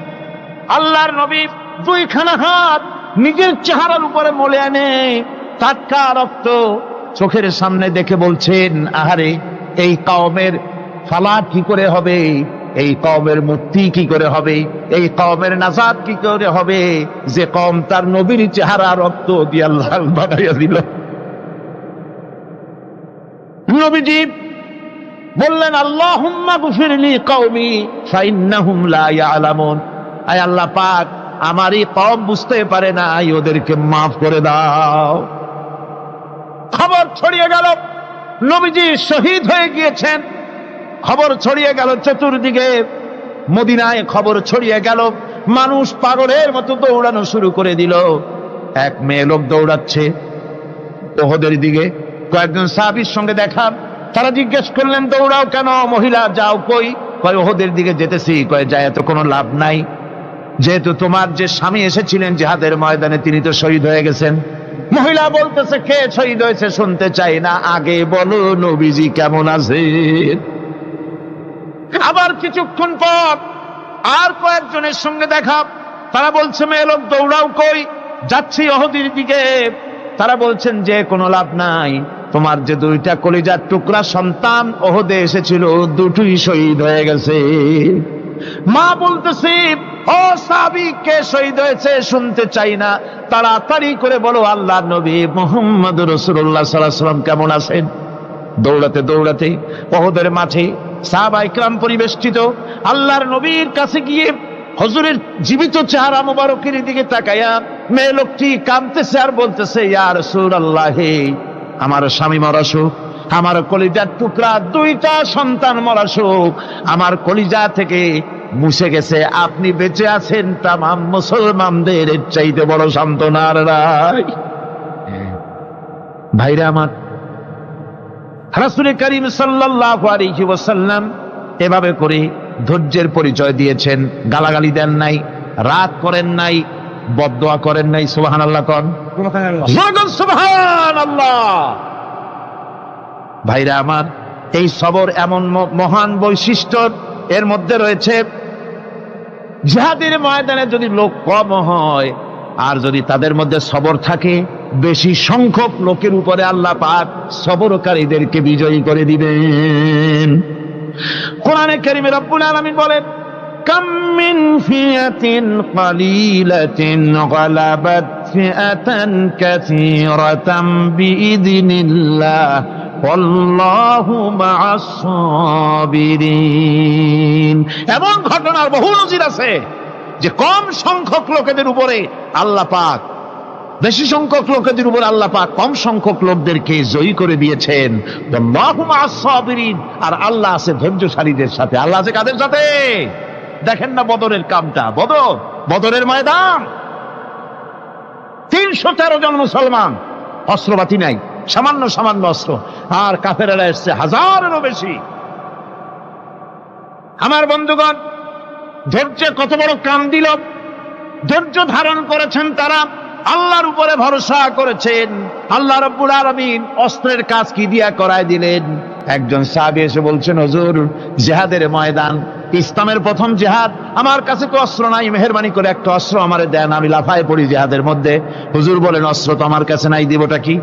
আল্লাহর নবী দুইখানা হাত নিজের চেহারার উপরে মলে আনে টাটকা রক্ত চোখের সামনে দেখে বলছেন, আহারে, এই কওমের ফালাত কি করে হবে, এই কওমের মুক্তি কি করে হবে, এই কওমের নাজাত কি করে হবে, যে কওম তার নবীর চেহারা রক্ত দিয়ে লাল বানাইয়া দিল। নবীজি বললেন, আল্লাহুম্মা গফিরলি কওমি ফাইন্নাহুম লা ইয়ালামুন। আয় আল্লাহ পাক, আমার এই কওম বুঝতে পারে না, ওদেরকে মাফ করে দাও। খবর ছড়িয়ে গেল নবীজি শহীদ হয়ে গিয়েছেন। খবর ছড়িয়ে গেল চতুর্দিকে, মদিনায় খবর ছড়িয়ে গেল। মানুষ পাগলের মতো দৌড়ানো শুরু করে দিল। এক মেয়ে লোক দৌড়াচ্ছে উহুদের দিকে। কয়েকজন সাহাবীর সঙ্গে দেখা, তারা জিজ্ঞেস করলেন, দৌড়াও কেন মহিলা, যাও কই? কয় উহুদের দিকে যেতেছি। কয় যায় তো কোনো লাভ নাই, যেহেতু তোমার যে স্বামী এসেছিলেন জিহাদের ময়দানে তিনি তো শহীদ হয়ে গেছেন। মহিলা বলতেছে, কে শহীদ হয়েছে শুনতে চাই না, আগে বলো নবীজি কেমন আছে। আবার কিছুক্ষণ পর আর কয়েকজনের সঙ্গে দেখা, তারা বলছে, মেয়ে লোক দৌড়াও কই? যাচ্ছি উহুদের দিকে। তারা বলছেন যে কোনো লাভ নাই, তোমার যে দুইটা কলিজার টুকরা সন্তান উহুদে এসেছিল দুটোই শহীদ হয়ে গেছে। মা বলতেছে, ও সাহাবী, কে শহীদ হয়েছে শুনতে চাই না, তাড়াতাড়ি করে বলো আল্লাহর নবী মুহাম্মদ রাসূলুল্লাহ সাল্লাল্লাহু আলাইহি ওয়াসাল্লাম কেমন আছেন। দৌড়াতে দৌড়াতে উহুদের মাঠে সাহাবায়ে কিরাম পরিবেষ্টিত, আল্লাহর নবীর কাছে গিয়ে হুজুরের জীবিত চেহারা মোবারকের দিকে তাকায়া মেয়ে লোকটি কাঁদতেছে আর বলতেছে, ইয়া রাসূলুল্লাহ, আমার স্বামী মরা শোক, আমার কলিজার টুকরা দুইটা সন্তান মরা শোক আমার কলিজা থেকে মুছে গেছে, আপনি বেঁচে আছেন, তামাম মুসলমানদের এর চাইতে বড় সান্ত্বনা আর নাই। ভাইরা আমার, রাসূল করিম সাল্লাল্লাহু আলাইহি ওয়াসাল্লাম এভাবে করে ধৈর্যের পরিচয় দিয়েছেন। গালাগালি দেন নাই, রাগ করেন নাই, বদদোয়া করেন নাই। সুবহানাল্লাহ কোন, সুবহানাল্লাহ। ভাইরা আমার, এই সবর এমন মহান বৈশিষ্ট্য, এর মধ্যে রয়েছে জিহাদের ময়দানে যদি লোক কম হয় আর যদি তাদের মধ্যে সবর থাকে, বেশি সংখ্যক লোকের উপরে আল্লাহ পাক সবরকারীদেরকে বিজয়ী করে দিবেন। কোরআনে কারীমে রব্বুল আলামিন বলেন, কাম মিন ফিয়াতিন কালিলাতিন গালাবাত ফিআতান কাসীরাতাম বিইذনিল্লাহ ওয়াল্লাহু মা'আস সাবিরিন। এমন ঘটনার বহু নজির আছে যে কম সংখ্যক লোকেদের উপরে আল্লাহ পাক, বেশি সংখ্যক লোকেদের উপর আল্লাহ পাক কম সংখ্যক লোকদেরকে জয়ী করে দিয়েছেন। আল্লাহু মা'আস সাবিরিন, আর আল্লাহ আছে ধৈর্যশালীদের সাথে। আল্লাহ আছে কাদের সাথে? দেখেন না বদরের কামটা, বদরের ময়দান, 313 জন মুসলমান, অস্ত্রপাতি নাই, সামান্য সামান্য অস্ত্র, আর কাফেরেরা এসছে হাজারেরও বেশি। আমার বন্ধুগণ, ধৈর্যে কত বড় কাম দিল, ধৈর্য ধারণ করেছেন তারা, আল্লাহর উপরে ভরসা করেছেন। আল্লাহ রাব্বুল আলামিন অস্ত্রের কাজ কি দিয়া করায় দিলেন। একজন সাহাবী এসে বলছেন, হুজুর, জিহাদের ময়দান, ইসলামের প্রথম জিহাদ, আমার কাছে তো অস্ত্র নাই, মেহেরবানি করে একটা অস্ত্র আমারে দেন, আমি লাফায় পড়ি জিহাদের মধ্যে। হুজুর বলেন, অস্ত্র তো আমার কাছে নাই, দিবটা কি?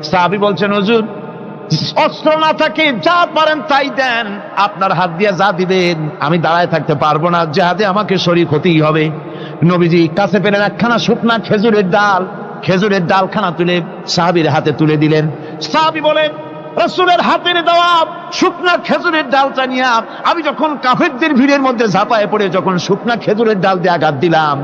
সাহাবী বলছেন, হুজুর, অস্ত্র না থাকে যা পারেন তাই দেন, আপনার হাত দিয়ে যা দিবেন আমি দাঁড়ায় থাকতে পারবো না, জিহাদে আমাকে শরীক হতেই হবে। নবীজি কাছে পেলেন একখানা শুকনা খেজুরের ডালখানা তুলে সাহাবীর হাতে তুলে দিলেন। সাহাবী বলেন, রাসূলের হাতের দেওয়া শুকনা খেজুরের ডালটা নিয়ে আমি যখন কাফেরদের ভিড়ের মধ্যে ঝাঁপায় পড়ে যখন শুকনা খেজুরের ডাল দিয়ে আঘাত দিলাম,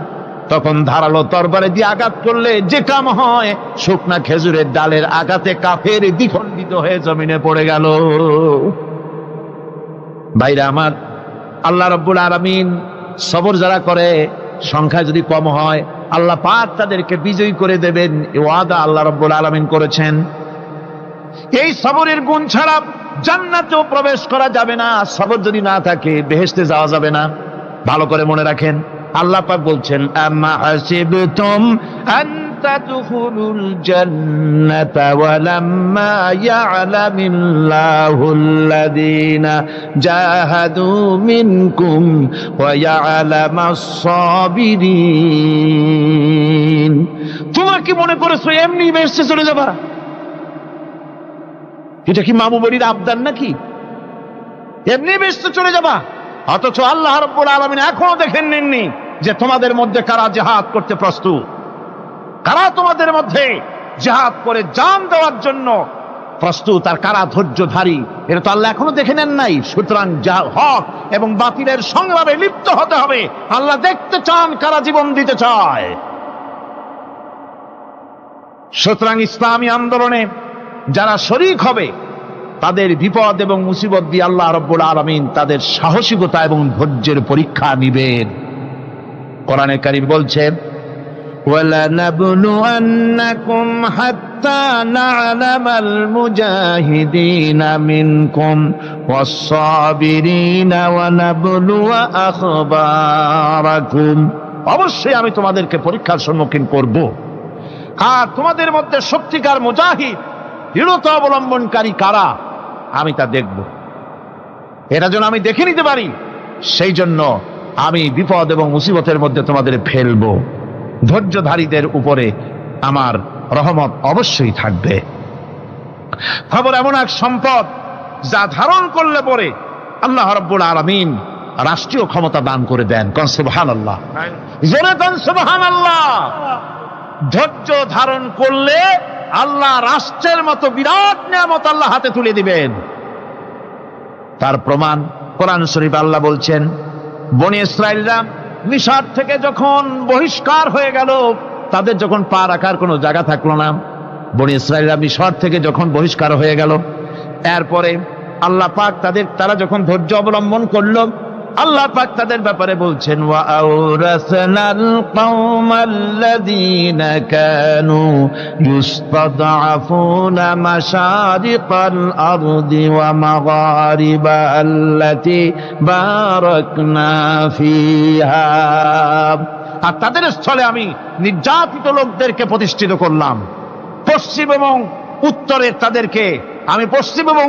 তখন ধারালো তরবারি দিয়ে আঘাত করলে যে কাম হয়, শুকনা খেজুরের ডালের আঘাতে কাফের দ্বিখণ্ডিত হয়ে জমিনে পড়ে গেল। ভাইরা আমার, আল্লাহ রাব্বুল আলামিন সবর যারা করে, সংখ্যায় যদি কম হয়, আল্লাহ পাক তাদেরকে বিজয়ী করে দেবেন, এই ওয়াদা আল্লাহ রাব্বুল আলামিন করেছেন। এই সবরের গুণ ছাড়া জান্নাতেও প্রবেশ করা যাবে না। সবর যদি না থাকে বেহেশতে যাওয়া যাবে না। ভালো করে মনে রাখেন, আল্লাহ পাক বলছেন, আম্মা হাসিবতুম আন তাদখুলুল জান্নাতা ওয়ালাম্মা ইয়া'লামিল্লাহুল্লাযীনা জাহাদু মিনকুম ওয়া ইয়া'লামাস সাবিরিন। তোমরা কি মনে করেছো এমনি বেহেশতে চলে যাবা? এটা কি মামু বাড়ির আবদার নাকি? এমনি বেহেশতে চলে যাবা? অথচ আল্লাহ রাব্বুল আলামিন এখনো দেখেন নেননি যে তোমাদের মধ্যে কারা জিহাদ করতে প্রস্তুত, কারা তোমাদের মধ্যে জিহাদ করে জান দেওয়ার জন্য প্রস্তুত, আর কারা ধৈর্যধারী, এটা তো আল্লাহ এখনো দেখে নেন নাই। সুতরাং হক এবং বাতিলের সংগ্রামে লিপ্ত হতে হবে। আল্লাহ দেখতে চান কারা জীবন দিতে চায়। সুতরাং ইসলামী আন্দোলনে যারা শরীক হবে, তাদের বিপদ এবং মুসিবত দিয়ে আল্লাহ রাব্বুল আলামিন তাদের সাহসিকতা এবং ধৈর্যের পরীক্ষা নিবেন। কোরআনে কারীম বলছেন, ওয়ালানাবলুয়ান্নাকুম হাত্তা না'লামাল মুজাহিদিনা মিনকুম ওয়াস-সাবিরিনা ওয়া নাবলুয়া আখবারাকুম। অবশ্যই আমি তোমাদেরকে পরীক্ষার সম্মুখীন করব, আর তোমাদের মধ্যে সত্যিকার মুজাহিদ, দৃঢ়তা অবলম্বনকারী কারা, আমি তা দেখব। এটা যেন আমি দেখে নিতে পারি, সেই জন্য আমি বিপদ এবং মুসিবতের মধ্যে তোমাদের ফেলবো। ধৈর্যধারীদের উপরে আমার রহমত অবশ্যই থাকবে। খবর এমন এক সম্পদ যা ধারণ করলে পরে আল্লাহ রাব্বুল আলামিন রাষ্ট্রীয় ক্ষমতা দান করে দেন। কোন সুবহানাল্লাহ, জোরে কোন সুবহানাল্লাহ। ধৈর্য ধারণ করলে আল্লাহ রাষ্ট্রের মতো বিরাট নিয়ামত আল্লাহ হাতে তুলে দিবেন। তার প্রমাণ কোরআন শরীফ আল্লাহ বলছেন, বনি ইসরাইলরা মিশর থেকে যখন বহিষ্কার হয়ে গেল, তাদের যখন পা রাখার কোনো জায়গা থাকলো না, বনি ইসরাইলরা মিশর থেকে যখন বহিষ্কার হয়ে গেল, এরপরে আল্লাহ পাক তারা যখন ধৈর্য অবলম্বন করলো, আল্লাহ পাক তাদের ব্যাপারে বলছেন, ওয়া আওরাসনাল কওমাল্লাযীনা কানু ইউসতাদআফুনা মাশারিকাল আরদি ওয়া মাগারিবা আল্লাতী বারাকনা ফিহা। আর তাদের স্থলে আমি নির্যাতিত লোকদেরকে প্রতিষ্ঠিত করলাম। পশ্চিম এবং উত্তরের তাদেরকে আমি পশ্চিম এবং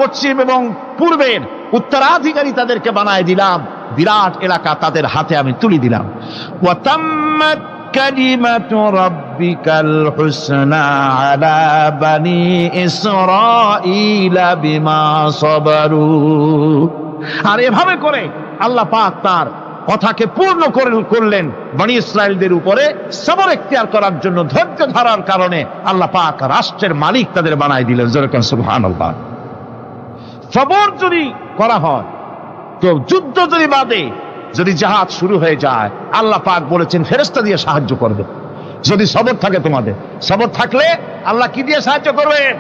পশ্চিম এবং পূর্বের উত্তরাধিকারী তাদেরকে বানায় দিলাম। বিরাট এলাকা তাদের হাতে আমি তুলে দিলাম। ওয়া তাম্মাত কালিমাতু রাব্বিকাল হুসনা আলা বানি ইসরাঈলা বিমা সাবারু। আর এভাবে করে আল্লাহ পাক তার কথাকে পূর্ণ করলেন বনি ইসরাইলদের উপরে সবর এখতিয়ার করার জন্য। ধৈর্য ধরার কারণে আল্লাহ পাক রাষ্ট্রের মালিক তাদের বানায় দিলেন। যেরকম সুবহানাল্লাহ। সবর যদি করা হয়, তো যুদ্ধ যদি বাদে, যদি জাহাজ শুরু হয়ে যায়, আল্লাহ পাক বলেছেন ফেরেশতা দিয়ে সাহায্য করবে। যদি সবর থাকে, তোমাদের সবর থাকলে আল্লাহ কি দিয়ে সাহায্য করবেন?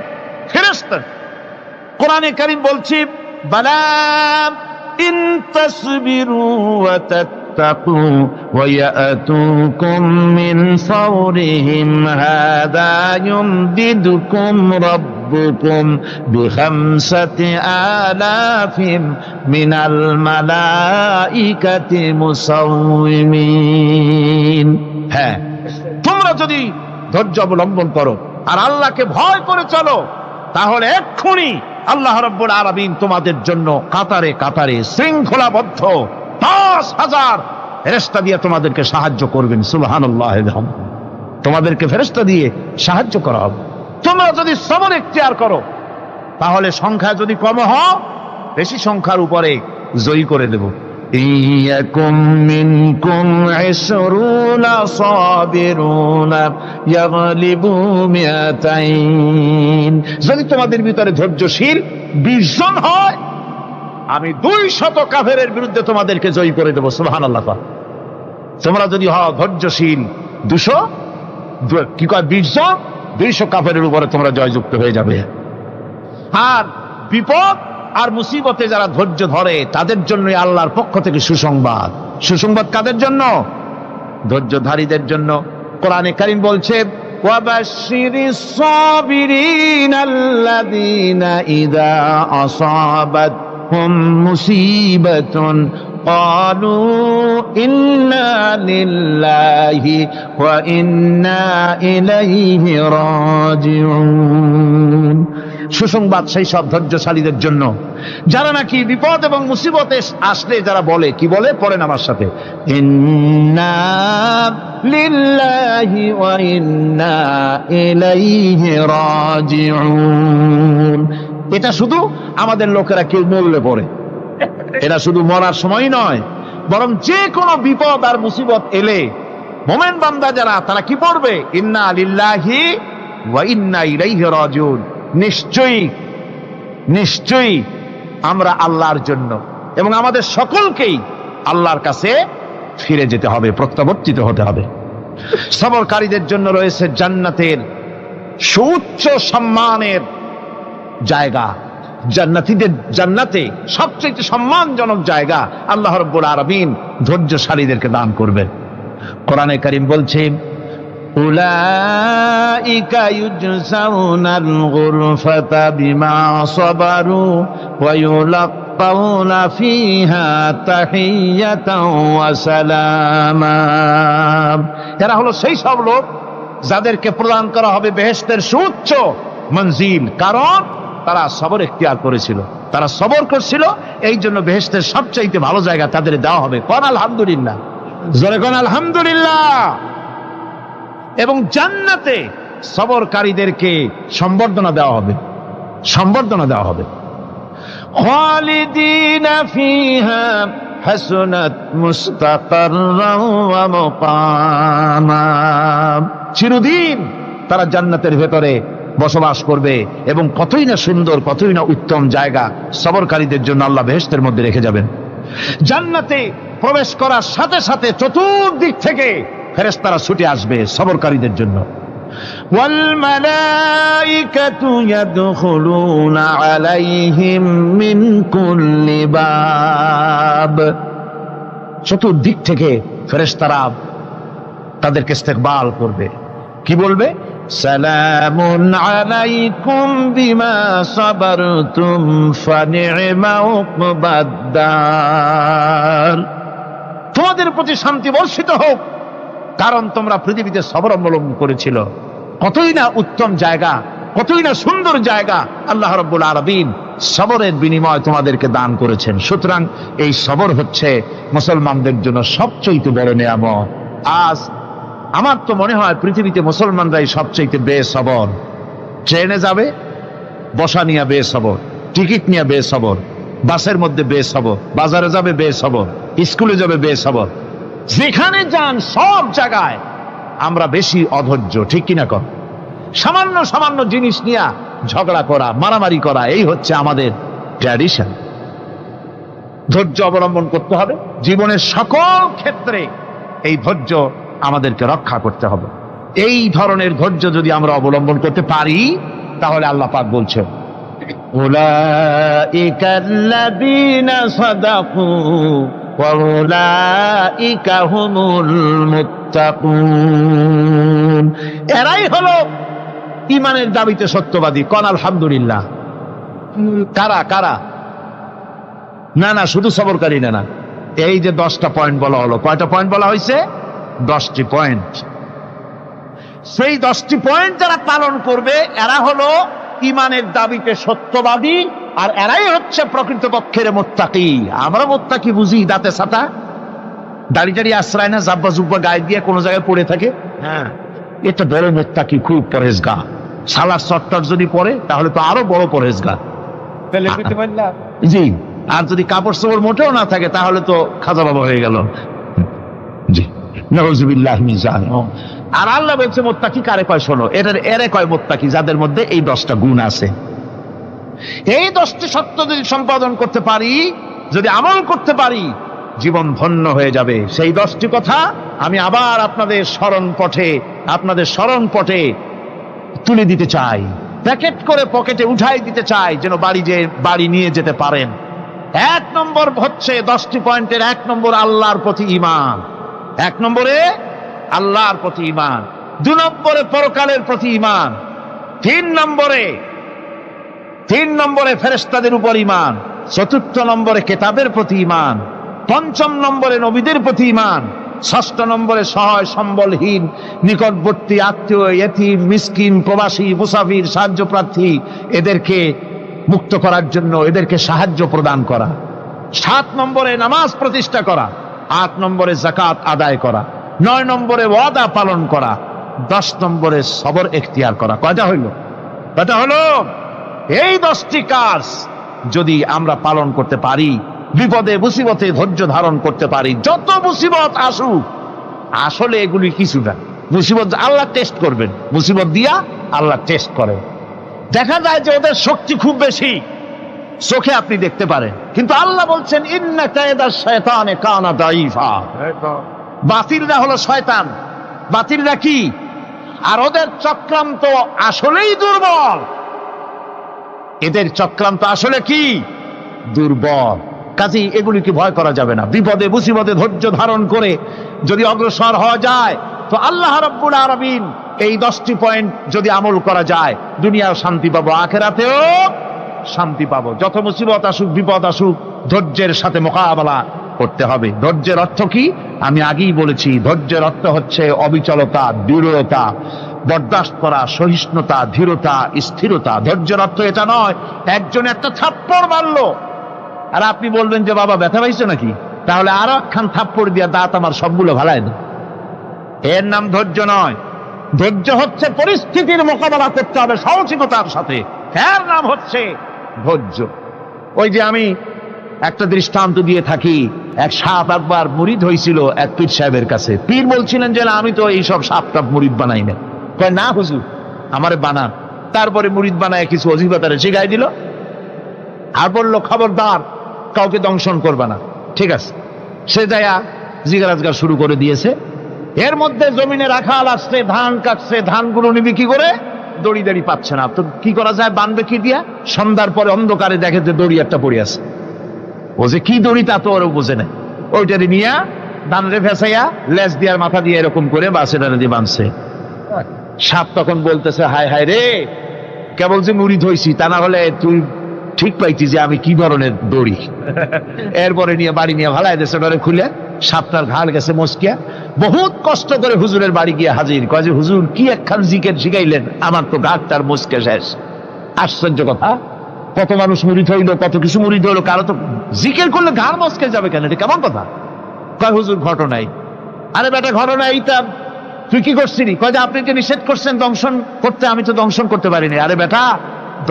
ফেরেশতা। কোরআনে কারীম বলছি, বালা ইন তাসবিরু ওয়া তাত্তাকু ওয়া ইয়াতুকুম মিন ফাওরিহিম হাদা ইউমদিদুকুম রাব্বুকুম বিখামসাতি আলাফিন মিনাল মালাইকাতি মুসাউমিন। হ্যাঁ, তোমরা যদি ধৈর্য অবলম্বন করো আর আল্লাহকে ভয় করে চলো, তাহলে এক্ষুনি আল্লাহ রাব্বুল আলামিন তোমাদের জন্য কাতারে কাতারে শৃঙ্খলাবদ্ধ 10,000 ফেরেশতা দিয়ে তোমাদেরকে সাহায্য করবেন। সুবহানাল্লাহ। তোমাদেরকে ফেরেশতা দিয়ে সাহায্য করা হবে। তোমরা যদি সবর এখতিয়ার করো, তাহলে সংখ্যা যদি কম হও, বেশি সংখ্যার উপরে জয়ী করে দেব। ইয়াকুম মিনকুম 20 সাবিরুনা ইয়াগলিবু মিয়াতাইন। যদি তোমাদের ভিতরে ধৈর্যশীল 20 জন হয়, আমি 200 কাফেরের বিরুদ্ধে তোমাদেরকে জয়ী করে দেব। সুবহানাল্লাহ। তোমরা যদি হও ধৈর্যশীল 200, কি কয় 20 জন, 200 কাফেরের উপরে তোমরা জয়যুক্ত হয়ে যাবে। আর বিপদ আর মুসিবতে যারা ধৈর্য ধরে, তাদের জন্যই আল্লাহর পক্ষ থেকে সুসংবাদ। সুসংবাদ কাদের জন্য? ধৈর্যধারীদের জন্য। কোরআনে কারীম বলছে, ওয়াবাশশিরিস সাবিরিনাল্লাযীনা ইযা আসাবাতহুম মুসিবাতুন ক্বালু ইন্না লিল্লাহি ওয়া ইন্না ইলাইহি রাজিউন। সুসংবাদ সেই সব ধৈর্যশালীদের জন্য যারা নাকি বিপদ এবং মুসিবতে আসলে যারা বলে, কি বলে? পড়েন আমার সাথে, ইন্না লিল্লাহি ওয়া ইন্না ইলাইহি রাজিউন। এটা শুধু আমাদের লোকেরা কেউ মরলে পড়ে, এটা শুধু মরার সময় নয়, বরং যে কোনো বিপদ আর মুসিবত এলে মোমেন বান্দা যারা, তারা কি পড়বে? ইন্না লিল্লাহি ওয়া ইন্না ইলাইহি রাজিউন। নিশ্চয়ই নিশ্চয়ই আমরা আল্লাহর জন্য এবং আমাদের সকলকেই আল্লাহর কাছে ফিরে যেতে হবে, প্রত্যাবর্তিত হতে হবে। সবরকারীদের জন্য রয়েছে জান্নাতের সুউচ্চ সম্মানের জায়গা। জান্নাতে সবচেয়ে সম্মানজনক জায়গা আল্লাহ রাব্বুল আলামিন ধৈর্যশালীদেরকে দান করবেন। কোরআনে কারীম বলছে, উলাইকা ইউজসাউনাল গুরফাতা বিমা সাবারু ওয়া ইউলাক্কাউনা ফিহা তাহিয়াতাও ওয়া সালামা। এরা হলো সেই সব লোক যাদেরকে প্রদান করা হবে বেহেশতের সুউচ্চ মঞ্জিল, কারণ তারা সবর এখতিয়ার করেছিল, তারা সবর করছিল, এই জন্য বেহেশতের সবচাইতে ভালো জায়গা তাদের দেওয়া হবে। কোন আলহামদুলিল্লাহ, জোরে কোন আলহামদুলিল্লাহ। এবং জান্নাতে সবরকারীদেরকে সম্বর্ধনা দেওয়া হবে, সম্বর্ধনা দেওয়া হবে। খালিদিনা ফিহা হাসুনাত মুস্তাকাররাও ওয়া মুকামা। চিরদিন তারা জান্নাতের ভেতরে বসবাস করবে এবং কতই না সুন্দর, কতই না উত্তম জায়গা সবরকারীদের জন্য আল্লাহ বেহেশতের মধ্যে রেখে যাবেন। জান্নাতে প্রবেশ করার সাথে সাথে চতুর্দিক থেকে ফেরেশতারা ছুটে আসবে সবরকারীদের জন্য। ওয়াল মালাইকাতু ইয়াদখুলুনা আলাইহিম মিন কুল্লি বাব। চতুর্দিক থেকে ফেরেশতারা তাদেরকে ইস্তেকবাল করবে, কি বলবে? সালামুন আলাইকুম বিমা সাবারতুম ফানি'মা উকবাদ-দার। তোমাদের প্রতি শান্তি বর্ষিত হোক, কারণ তোমরা পৃথিবীতে সবর অবলম্বন করেছিল। কতই না উত্তম জায়গা, কতই না সুন্দর জায়গা আল্লাহ রাব্বুল আলামিন সবরের বিনিময় তোমাদেরকে দান করেছেন। সুতরাং এই সবর হচ্ছে মুসলমানদের জন্য সবচেয়ে বড় নিয়ামত। আজ আমার তো মনে হয় পৃথিবীতে মুসলমানরাই সবচেয়ে বেসবর। ট্রেনে যাবে বসা নিয়ে বেসবর, টিকিট নিয়ে বেসবর, বাসের মধ্যে বেসবর, বাজারে যাবে বেসবর, স্কুলে যাবে বেসবর, যেখানে যান সব জায়গায় আমরা বেশি অধৈর্য, ঠিক কিনা কর? সামান্য সামান্য জিনিস নিয়ে ঝগড়া করা, মারামারি করা, এই হচ্ছে আমাদের ট্র্যাডিশন। ধৈর্য অবলম্বন করতে হবে জীবনের সকল ক্ষেত্রে। এই ধৈর্য আমাদেরকে রক্ষা করতে হবে। এই ধরনের ধৈর্য যদি আমরা অবলম্বন করতে পারি, তাহলে আল্লাহ পাক বলছেন উলাইকাল্লাযীনা সাদাকু ওয়া উলাইকা হুমুল মুত্তাকুন। এরাই হলো ঈমানের দাবিতে সত্যবাদী। কোন আলহামদুলিল্লাহ। কারা কারা? না না, শুধু সবরকারী না। এই যে 10টা পয়েন্ট বলা হলো, কয়টা পয়েন্ট বলা হয়েছে? 10টি পয়েন্ট। সেই 10টি পয়েন্ট যারা পালন করবে এরা হলো ঈমানের দাবিতে সত্যবাদী, আর এরাই হচ্ছে প্রকৃতপক্ষের মুত্তাকি। আমরা মুত্তাকি বুঝি দাঁতে ছাতা, দাড়ি টাড়ি আশ্রয় না, জাব্বা জুব্বা গায়ে দিয়ে কোনো জায়গায় পড়ে থাকে। হ্যাঁ, এটা বড় মুত্তাকি, খুব পরহেজগার। সালার চট্টর যদি পরে তাহলে তো আরো বড় পরহেজগার। জি, আর যদি কাপড় চোপড় মোটেও না থাকে তাহলে তো খাজা বাবা হয়ে গেল। জি, নাউযুবিল্লাহি মিন যালিক। আর আল্লাহ বলছে মুত্তাকি কারে কয়? শোনো, এরে কয় মুত্তাকি যাদের মধ্যে এই 10টা গুণ আছে। এই 10টি সত্য যদি সম্পাদন করতে পারি, যদি আমল করতে পারি, জীবন ধন্য হয়ে যাবে। সেই 10টি কথা আমি আবার আপনাদের স্মরণ পটে তুলে দিতে চাই, প্যাকেট করে পকেটে উঠাই দিতে চাই, যেন বাড়ি নিয়ে যেতে পারেন। 1 নম্বর হচ্ছে 10টি পয়েন্টের 1 নম্বর আল্লাহর প্রতি ঈমান। 1 নম্বরে আল্লাহর প্রতি ঈমান, 2 নম্বরে পরকালের প্রতি ঈমান, 3 নম্বরে ফেরেশতাদের উপর ঈমান, 4র্থ নম্বরে কিতাবের প্রতি ঈমান, 5ম নম্বরে নবীদের প্রতি ঈমান, 6ষ্ঠ নম্বরে সহায় সম্বলহীন নিকটবর্তী আত্মীয়, ইয়েতিম, মিসকিন, প্রবাসী, মুসাফির, সাহায্য প্রার্থী, এদেরকে মুক্ত করার জন্য এদেরকে সাহায্য প্রদান করা, 7 নম্বরে নামাজ প্রতিষ্ঠা করা, 8 নম্বরে যাকাত আদায় করা, 9 নম্বরে ওয়াদা পালন করা, 10 নম্বরে সবর এখতিয়ার করা। কয়টা হলো? এই 10টি কাজ যদি আমরা পালন করতে পারি, বিপদে মুসিবতে ধৈর্য ধারণ করতে পারি, যত মুসিবত আসুক, আসলে এগুলি কিছু না। মুসিবত আল্লাহ টেস্ট করবেন, মুসিবত দিয়া আল্লাহ টেস্ট করেন। দেখা যায় যে ওদের শক্তি খুব বেশি, চোখে আপনি দেখতে পারেন, কিন্তু আল্লাহ বলছেন ইন্না কায়দা শায়তানে কানা দাঈফা। বাতিলরা হলো শয়তান। বাতিলরা কি? আর ওদের চক্রান্ত আসলেই দুর্বল। এদের চক্রান্ত আসলে কি? দুর্বল। কাজেই এগুলিকে ভয় করা যাবে না। বিপদে মুসিবতে ধৈর্য ধারণ করে যদি অগ্রসর হওয়া যায়, তো আল্লাহ রাব্বুল আলামিন এই 10টি পয়েন্ট যদি আমল করা যায়, দুনিয়াও শান্তি পাবো, আখিরাতেও শান্তি পাবো। যত মুসিবত আসুক, বিপদ আসুক, ধৈর্যের সাথে মোকাবেলা করতে হবে। ধৈর্যের অর্থ কি? আমি আগেই বলেছি, ধৈর্যের অর্থ হচ্ছে অবিচলতা, দৃঢ়তা, বরদাস্ত করা, সহিষ্ণুতা, ধীরতা, স্থিরতা। ধৈর্যের অর্থ এটা নয় একজন একটা থাপ্পড় মারলো আর আপনি বলবেন যে বাবা ব্যথা পাইছো নাকি, তাহলে আরো একখান থাপ্পড় দিয়া দাঁত আমার সবগুলো ভালায় না। এর নাম ধৈর্য নয়। ধৈর্য হচ্ছে পরিস্থিতির মোকাবেলা করতে হবে সাহসিকতার সাথে, এর নাম হচ্ছে ধৈর্য। ওই যে আমি একটা দৃষ্টান্ত দিয়ে থাকি, এক সাপ একবার মুরিদ হয়েছিল এক পীর সাহেবের কাছে। পীর বলছিলেন যে আমি তো এইসব সাপ টাপ মুরিদ বানাই না। কয় না হুজুর, আমারে বানান। তারপরে মুরিদ বানায় কিছু অজিফাতারে শিখাই দিল, আর বললো খবরদার কাউকে দংশন করবে না। ঠিক আছে, সে যায়া জিগারাজগার শুরু করে দিয়েছে। এর মধ্যে জমিনে রাখাল আসছে, ধান কাটছে, ধানগুলো নিবি কি করে, দড়ি দাড়ি পাচ্ছে না, তো কি করা যায়, বানবে কি দিয়া? সন্ধ্যার পরে অন্ধকারে দেখে যে দড়ি একটা পড়ে আছে। ও যে কি দড়ি তা তো ওরা বোঝে না, ওইটারে নিয়ে ধানরে ফেসাইয়া লেজ দিয়ার মাথা দিয়ে এরকম করে বাসেটারে দিয়ে বাঁধছে। সাপ তখন বলতেছে, হায় হায় রে, কেবল যে মুরিদ হইছি তা না হলে তুই ঠিক পাইছি যে আমি কি ধরনের দড়ি। এরপরে নিয়ে বাড়ি নিয়ে ভালাই দেশে ডরে খুলে সাপটার ঘাড় গেছে মস্কিয়া। বহুত কষ্ট করে হুজুরের বাড়ি গিয়ে হাজির, কয় যে হুজুর কি একখান জিকের শিখাইলেন, আমার তো ঘাটটার মস্কে শেষ। আশ্চর্য কথা, কত মানুষ মুরিদ হইলো, কত কিছু মুরিদ হইলো, কারো তো জিকের করলে ঘাড় মস্কে যাবে কেন, এটা কেমন কথা? কয় হুজুর ঘটনাই। আরে বেটা ঘটনা এইটা, তুই কি করছিলি? কয় যে আপনি যে নিষেধ করছেন দংশন করতে, আমি তো দংশন করতে পারিনি। আরে বেটা,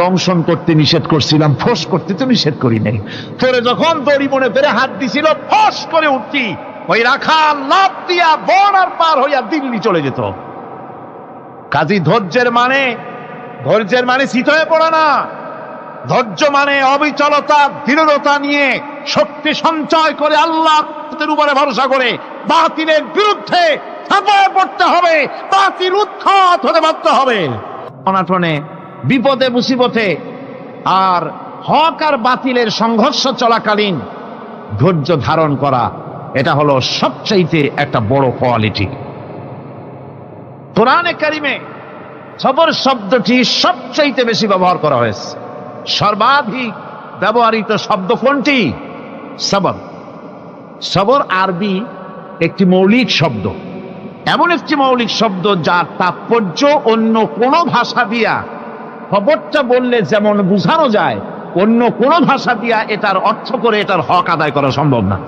দংশন করতে নিষেধ করছিলাম, ফোঁস করতে তো নিষেধ করি নাই। তোরে যখন দড়ি মনে পেরে হাত দিছিল, ফোঁস করে উঠতি, ওই রাখাল লাফ দিয়া বন আর পার হইয়া দিল্লি চলে যেত। কাজী ধৈর্যের মানে শীত হয়ে পড়ে না। ধৈর্য মানে অবিচলতা, দৃঢ়তা নিয়ে শক্তি সঞ্চয় করে আল্লাহর উপরে ভরসা করে বাতিলের বিরুদ্ধে ঝাঁপিয়ে পড়তে হবে, বাতিল উৎখাত হতে বাধ্য হবে। অনাটনে, বিপদে, মুসিবতে আর হক আর বাতিলের সংঘর্ষ চলাকালীন ধৈর্য ধারণ করা, এটা হলো সবচাইতে একটা বড় কোয়ালিটি। কোরআনে কারিমে সবর শব্দটি সবচাইতে বেশি ব্যবহার করা হয়েছে। সর্বাধিক ব্যবহৃত শব্দ কোনটি? সবর। সবর আরবি একটি মৌলিক শব্দ, এমন একটি মৌলিক শব্দ যার তাৎপর্য অন্য কোনো ভাষা দিয়া খবরটা বললে যেমন বোঝানো যায়, অন্য কোনো ভাষা দিয়া এটার অর্থ করে এটার হক আদায় করা সম্ভব না।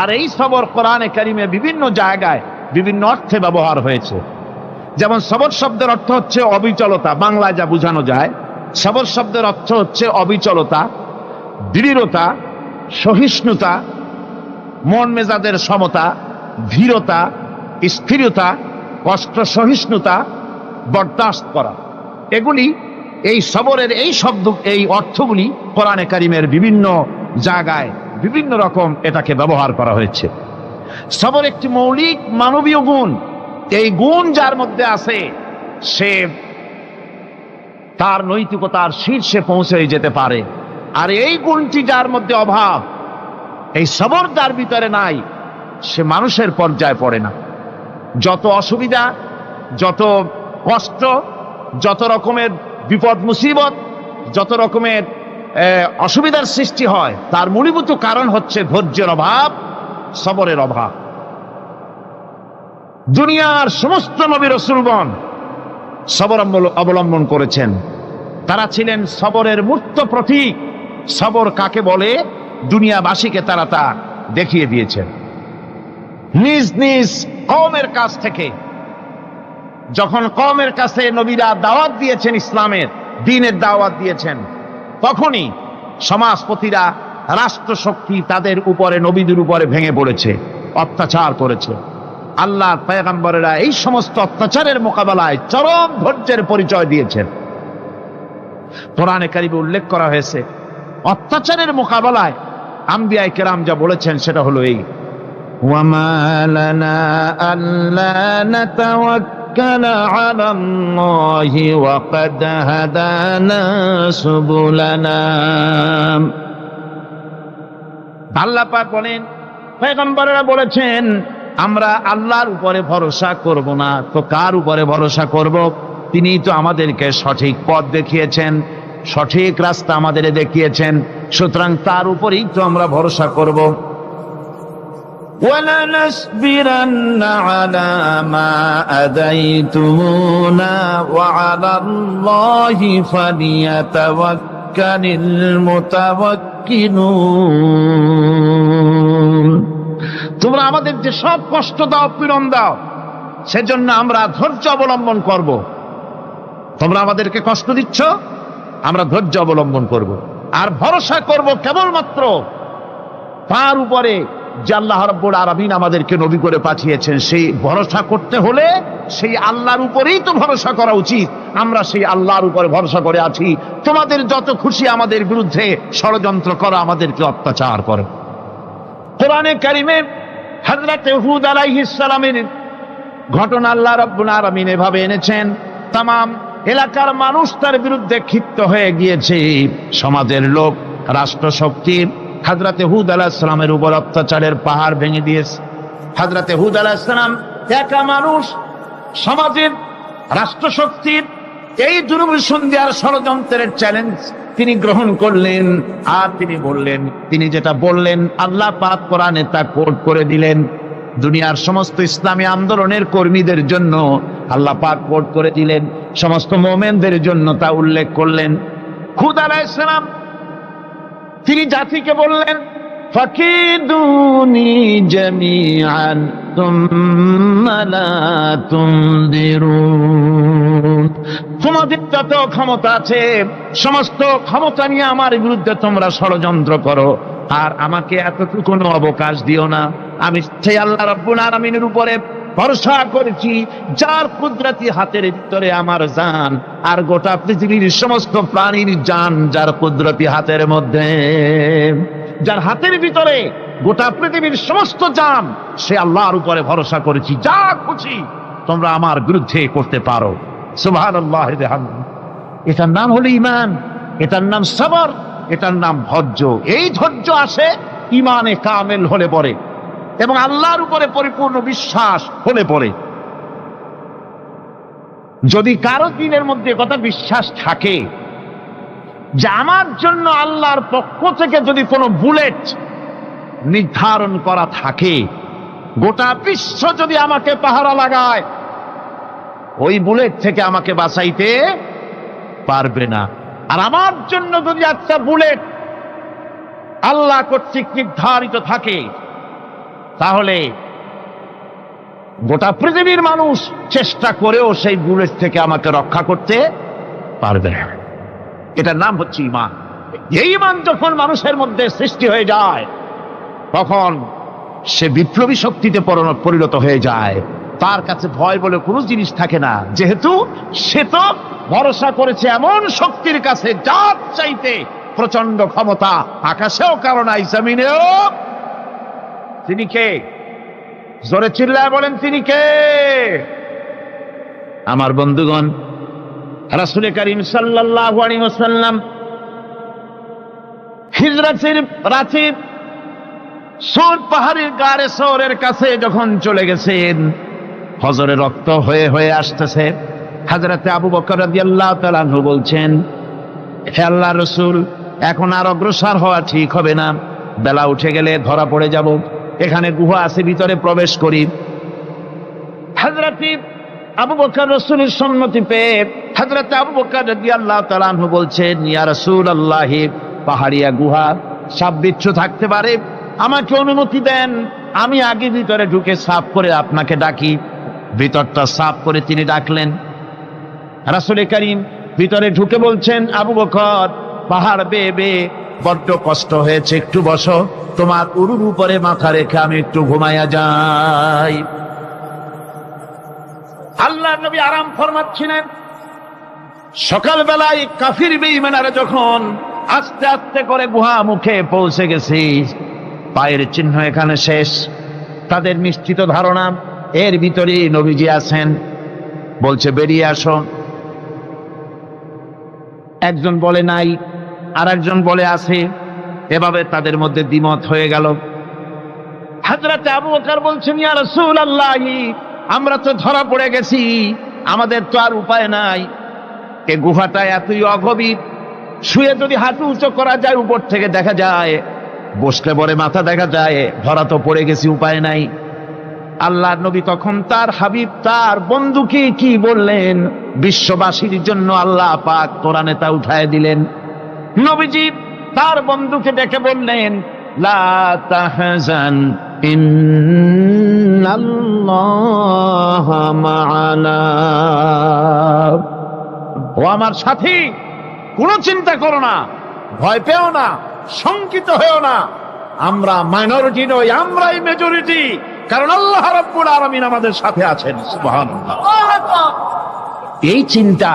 আর এই সবর কোরআনে কারিমে বিভিন্ন জায়গায় বিভিন্ন অর্থে ব্যবহার হয়েছে। যেমন সবর শব্দের অর্থ হচ্ছে অবিচলতা, বাংলায় যা বোঝানো যায়। সবর শব্দের অর্থ হচ্ছে অবিচলতা, দৃঢ়তা, সহিষ্ণুতা, মন মেজাজের সমতা, ধীরতা, স্থিরতা, কষ্ট সহিষ্ণুতা, বরদাস্ত করা। এগুলি এই সবরের এই শব্দ, এই অর্থগুলি কোরআনে কারিমের বিভিন্ন জায়গায় বিভিন্ন রকম এটাকে ব্যবহার করা হয়েছে। সবর একটি মৌলিক মানবীয় গুণ। এই গুণ যার মধ্যে আছে, সে তার নৈতিকতার শীর্ষে পৌঁছে যেতে পারে। আর এই গুণটি যার মধ্যে অভাব, এই সবর যার ভিতরে নাই, সে মানুষের পর্যায়ে পড়ে না। যত অসুবিধা, যত কষ্ট, যত রকমের বিপদ মুসিবত, যত রকমের অসুবিধার সৃষ্টি হয়, তার মূলীভূত কারণ হচ্ছে ধৈর্যের অভাব, সবরের অভাব। দুনিয়ার সমস্ত নবী রাসূলগণ সবর অবলম্বন করেছেন। তারা ছিলেন সবরের মূর্ত প্রতীক। সবর কাকে বলে দুনিয়াবাসীকে তারা তা দেখিয়ে দিয়েছেন। নিজ নিজ কওমের কাছ থেকে যখন কওমের কাছে নবীরা দাওয়াত দিয়েছেন, ইসলামের দ্বীনের দাওয়াত দিয়েছেন, তখনই সমাজপতিরা, রাষ্ট্রশক্তি তাদের উপরে, নবীদের উপরে ভেঙে পড়েছে, অত্যাচার করেছে। আল্লাহর পয়গম্বরেরা এই সমস্ত অত্যাচারের মোকাবেলায় চরম ধৈর্যের পরিচয় দিয়েছেন। কোরআনে কারিমে উল্লেখ করা হয়েছে, অত্যাচারের মোকাবেলায় আম্বিয়ায়ে কেরাম যা বলেছেন সেটা হলো এই, ওয়ামা লানা আল্লা নাতাওয়াক্কালা আলাল্লাহি ওয়া ক্বাদ হাদানা সুবুলানা। আল্লাহ পাক বলেন, পয়গম্বরেরা বলেছেন আমরা আল্লাহর উপরে ভরসা করব না, তো কার উপরে ভরসা করব? তিনি তো আমাদেরকে সঠিক পথ দেখিয়েছেন, সঠিক রাস্তা আমাদের দেখিয়েছেন, সুতরাং তার উপরেই তো আমরা ভরসা করব। ওয়ালানাসবিরান্না আলা মা আদাইতুমুনা ওয়া আলাল্লাহি ফালিয়াতাওয়াক্কালিল মুতাওয়াক্কিলুন। তোমরা আমাদের যে সব কষ্ট দাও, পীড়ন দাও, সেজন্য আমরা ধৈর্য অবলম্বন করব। তোমরা আমাদেরকে কষ্ট দিচ্ছ, আমরা ধৈর্য অবলম্বন করব আর ভরসা করব কেবলমাত্র তার উপরে যে আল্লাহ রাব্বুল আলামিন আমাদেরকে নবী করে পাঠিয়েছেন, সেই ভরসা করতে হলে সেই আল্লাহর উপরেই তো ভরসা করা উচিত। আমরা সেই আল্লাহর উপরে ভরসা করে আছি। তোমাদের যত খুশি আমাদের বিরুদ্ধে ষড়যন্ত্র করো, আমাদেরকে অত্যাচার করো। কোরআনে কারিমে হযরত হুদ আলাইহিস সালামের ঘটনা আল্লাহ রাব্বুল আলামিন এভাবে এনেছেন, তামাম এলাকার মানুষ তার বিরুদ্ধে ক্ষিপ্ত হয়ে গিয়েছে। সমাজের লোক, রাষ্ট্রশক্তি হযরত হুদ আলাইহিস সালামের উপর অত্যাচারের পাহাড় ভেঙে দিয়েছে। হযরত হুদ আলাইহিস সালাম একা মানুষ, সমাজের রাষ্ট্রশক্তির এই দুর্বিসন্ধির ষড়যন্ত্রের চ্যালেঞ্জ তিনি গ্রহণ করলেন। আর তিনি বললেন, তিনি যেটা বললেন আল্লাহ পাক কোরআনে তা কোট করে দিলেন। দুনিয়ার সমস্ত ইসলামী আন্দোলনের কর্মীদের জন্য আল্লাহ পাক কোট করে দিলেন, সমস্ত মুমিনদের জন্য তা উল্লেখ করলেন। হুদ আলাইহিস সালাম তিনি জাতিকে বললেন, ফাকিদুনি জামিআন তুম্মা লা তুনদিরুন। তোমাদের যত ক্ষমতা আছে সমস্ত ক্ষমতা নিয়ে আমার বিরুদ্ধে তোমরা ষড়যন্ত্র করো, আর আমাকে এতটুকু অবকাশ দিও না। আমি সেই আল্লাহ রাব্বুল আলামিনের উপরে ভরসা করেছি, যার কুদরতি হাতের ভিতরে আমার জান, আর গোটা পৃথিবীর সমস্ত প্রাণীর জান যার কুদরতি হাতের মধ্যে। যার হাতের ভিতরে গোটা পৃথিবীর সমস্ত জান, সে আল্লাহর উপরে ভরসা করেছি। যা খুশি তোমরা আমার বিরুদ্ধে করতে পারো। সুবহানাল্লাহ। এটার নাম হলো ঈমান, এটার নাম সবর, এটার নাম ধৈর্য। এই ধৈর্য আসে ঈমানে কামেল হলে পরে এবং আল্লাহর উপরে পরিপূর্ণ বিশ্বাস হলে পরে। যদি কারো দিনের মধ্যে কথা বিশ্বাস থাকে যে আমার জন্য আল্লাহর পক্ষ থেকে যদি কোনো বুলেট নির্ধারণ করা থাকে, গোটা বিশ্ব যদি আমাকে পাহারা লাগায়, ওই বুলেট থেকে আমাকে বাঁচাইতে পারবে না। আর আমার জন্য যদি একটা বুলেট আল্লাহ কর্তৃক নির্ধারিত থাকে, তাহলে গোটা পৃথিবীর মানুষ চেষ্টা করেও সেই বুলেট থেকে আমাকে রক্ষা করতে পারবে না। এটার নাম হচ্ছে ঈমান। এই ঈমান যখন মানুষের মধ্যে সৃষ্টি হয়ে যায়, তখন সে বিপ্লবী শক্তিতে পরিণত হয়ে যায়। তার কাছে ভয় বলে কোনো জিনিস থাকে না, যেহেতু সে তো ভরসা করেছে এমন শক্তির কাছে যার চাইতে প্রচন্ড ক্ষমতা আকাশেও কারো নাই, জমিনেও। তিনি কে? জোরে চিল্লায় বলেন, তিনি কে? আমার বন্ধুগণ, রাসূল করিম সাল্লাল্লাহু আলাইহি ওয়াসাল্লাম হিজরতের রাতে সূর পাহাড়ের গাড়ে সওরের কাছে যখন চলে গেছেন, ফজরের রক্ত হয়ে হয়ে আসতেছে। হযরত আবু বকর রাদিয়াল্লাহু তাআলা আনহু বলছেন, হে আল্লাহর রাসূল, এখন আর অগ্রসর হওয়া ঠিক হবে না, বেলা উঠে গেলে ধরা পড়ে যাব। এখানে গুহা আছে, ভিতরে প্রবেশ করি। হযরত আবু বকর রাসূলের সম্মতি পেয়ে হযরত আবু বকর রাদিয়াল্লাহু তাআলা আনহু বলছেন, ইয়া রাসূলুল্লাহ, পাহাড়িয়া গুহা, সাপ বিচ্ছু থাকতে পারে, আমাকে অনুমতি দেন, আমি আগে ভিতরে ঢুকে সাফ করে আপনাকে ডাকি। ভিতরটা সাফ করে তিনি ডাকলেন। রাসূল করিম ভিতরে ঢুকে বলছেন, আবু বকর, পাহাড় বেয়ে বেয়ে বড্ড কষ্ট হয়েছে, একটু বসো, তোমার উরুর উপরে মাথা রেখে আমি একটু ঘুমাইয়া যাই। আল্লাহর নবী আরাম ফরমাচ্ছিলেন। সকালবেলায় কাফির বেঈমানরা যখন আস্তে আস্তে করে গুহা মুখে পৌঁছে গেছে, পায়ের চিহ্ন এখানে শেষ, তাদের নিশ্চিত ধারণা এর ভিতরে নবীজি আছেন। বলছে, বেরিয়ে আসো। একজন বলে নাই, আর একজন বলে আছে। এভাবে তাদের মধ্যে দ্বিমত হয়ে গেল। হযরত আবু বকর বলছেন, ইয়া রাসূলুল্লাহ, আমরা তো ধরা পড়ে গেছি, আমাদের তো আর উপায় নাই। এই গুহাটা এতই অগভীর, শুয়ে যদি হাঁটু উঁচু করা যায় উপর থেকে দেখা যায়, বসলে পরে মাথা দেখা যায়, ধরা তো পড়ে গেছি, উপায় নাই। আল্লাহর নবী তখন তার হাবিব, তার বন্ধুকে কি বললেন? বিশ্ববাসীর জন্য আল্লাহ পাক কোরআনে তা উঠায় দিলেন। নবীজি তার বন্ধুকে ডেকে বললেন, লা তাহজান ইন্নাল্লাহা মা'ানা। ও আমার সাথী, কোনো চিন্তা করো না, ভয় পেও না, শঙ্কিত হয়েও না, আমরা মাইনরিটি নই, আমরাই মেজরিটি, কারণ আল্লাহ রাব্বুল আলামিন আমাদের সাথে আছেন। সুবহানাল্লাহ। এই চিন্তা,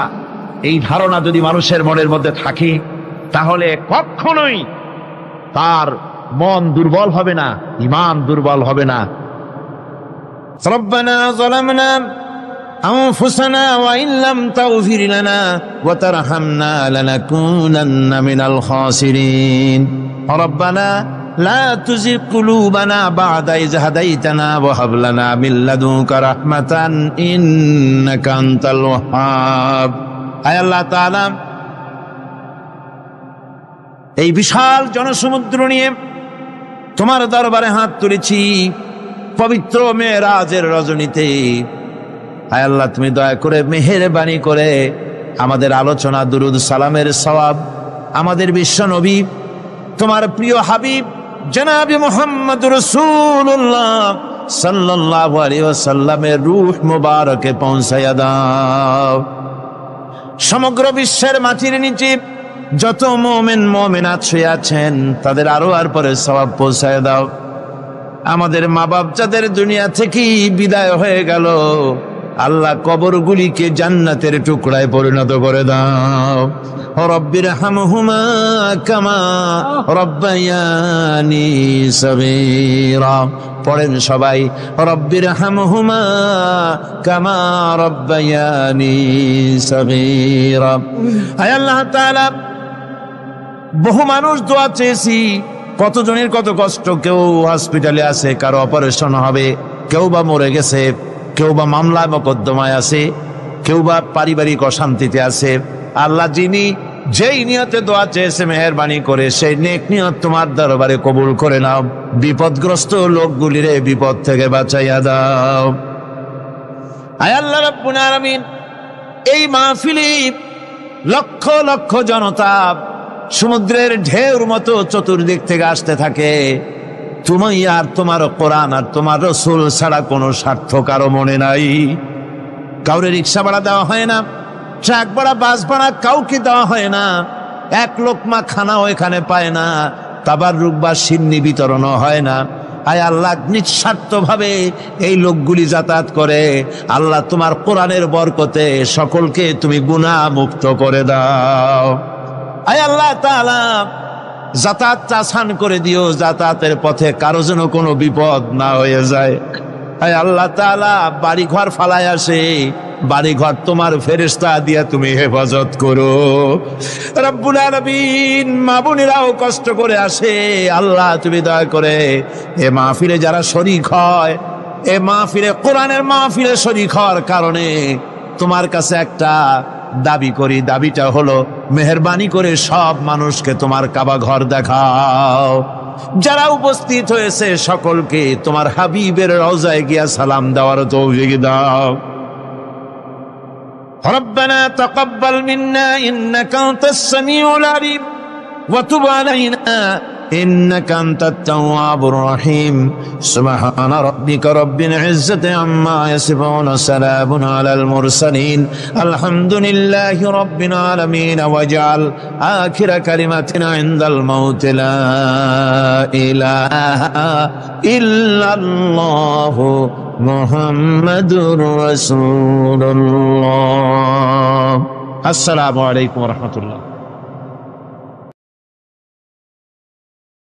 এই ধারণা যদি মানুষের মনের মধ্যে থাকে, তাহলে কখনোই তার মন দুর্বল হবে না, ঈমান দুর্বল হবে না। ربنا ظلمنا أنفسنا وإن لم تغفر لنا وترحمنا لنكونن من الخاسرين ربنا لا تزغ قلوبنا بعد إذ هديتنا وهب لنا من لدنك رحمة إنك أنت الوهاب। আয় আল্লাহ তাআলা, এই বিশাল জনসমুদ্র নিয়ে তোমার দরবারে হাত তুলেছি পবিত্র মেরাজের রজনীতে। আয় আল্লাহ, তুমি দয়া করে মেহেরবানি করে আমাদের আলোচনা, দুরুদ সালামের সওয়াব আমাদের বিশ্ব নবী, তোমার প্রিয় হাবিব জনাবে মুহাম্মদ রাসূলুল্লাহ সাল্লাল্লাহু আলাইহি ওয়াসাল্লামের রূহ মুবারকে পৌঁছায়া দাও। সমগ্র বিশ্বের মাটির নিচে যত মুমিন মুমিনাত শুয়ে আছেন, তাদের আরো আর পরে সওয়াব পৌঁছায় দাও। আমাদের মা বাপ যাদের দুনিয়া থেকে বিদায় হয়ে গেল, আল্লাহ কবরগুলিকে জান্নাতের টুকরায় পরিণত করে দাও। রব্বির হামহুমা কামা রব্বায়ানি সগীরা। পড়েন সবাই, রব্বির হামহুমা কামা রব্বায়ানি সগীরা। আয় আল্লাহ তাআলা, বহু মানুষ দোয়া চেয়েছি, কতজনের কত কষ্ট, কেউ হসপিটালে আছে, কারো অপারেশন হবে, কেউ বা মরে গেছে, কেউ বা মামলা মোকদ্দমায় আছে, কেউ বা পারিবারিক অশান্তিতে আছে। আল্লাহ, যিনি যেই নিয়তে দোয়া চেয়েছে মেহেরবানি করে সেই নেক নিয়ত তোমার দরবারে কবুল করে নাও। বিপদগ্রস্ত লোকগুলিরে বিপদ থেকে বাঁচাইয়া দাও। আয় আল্লাহ রাব্বুল আলামিন, এই মাহফিলে লক্ষ লক্ষ জনতা সমুদ্রের ঢেউর মতো চতুর্দিক থেকে আসতে থাকে। তুমি আর তোমার কোরআন আর তোমার রাসূল ছাড়া কোনো স্বার্থ কারো মনে নাই। কাউরে রিক্সা ভাড়া দেওয়া হয় না, ট্রাক ভাড়া, বাস ভাড়া কাউকে দেওয়া হয় না, এক লোকমা খানাও এখানে পায় না, তাবাররুক বা সিন্নি বিতরণও হয় না। আয় আল্লাহ, নিঃস্বার্থ ভাবে এই লোকগুলি যাতায়াত করে। আল্লাহ, তোমার কোরআনের বরকতে সকলকে তুমি গুনাহ মুক্ত করে দাও। আয় আল্লাহ তাআলা, যাতায়াতটা আসান করে দিও, যাতায়াতের পথে কারো যেন কোনো বিপদ না হয়ে যায়। আয় আল্লাহ তাআলা, বাড়ি ঘর ফালায় আসে, বাড়ি ঘর তোমার ফেরেশতা দিয়া তুমি হেফাজত করো। রব্বুল আলামিন, মা বোনেরাও কষ্ট করে আসে, আল্লাহ তুমি দয়া করে এ মাহফিলে যারা শরীক হয়, এ মাহফিলে কোরআনের মাহফিলে শরীক হওয়ার কারণে তোমার কাছে একটা দাবি করি। দাবিটা হলো, মেহেরবানি করে সব মানুষকে তোমার কাবা ঘর দেখাও। যারা উপস্থিত হয়েছে সকলকে তোমার হাবিবের রওজায় গিয়া সালাম দেওয়ার তৌফিক দাও। রব্বানা তাকাব্বাল মিন্না ইন্নাকা আনতাস সামিউল আলিম ওয়া তুব আলাইনা إنك أنت التواب الرحيم سبحان ربك رب العزة عما يصفون سلام على المرسلين الحمد لله رب العالمين واجعل آخر كلمتنا عند الموت لا إله إلا الله محمد رسول الله السلام عليكم ورحمة الله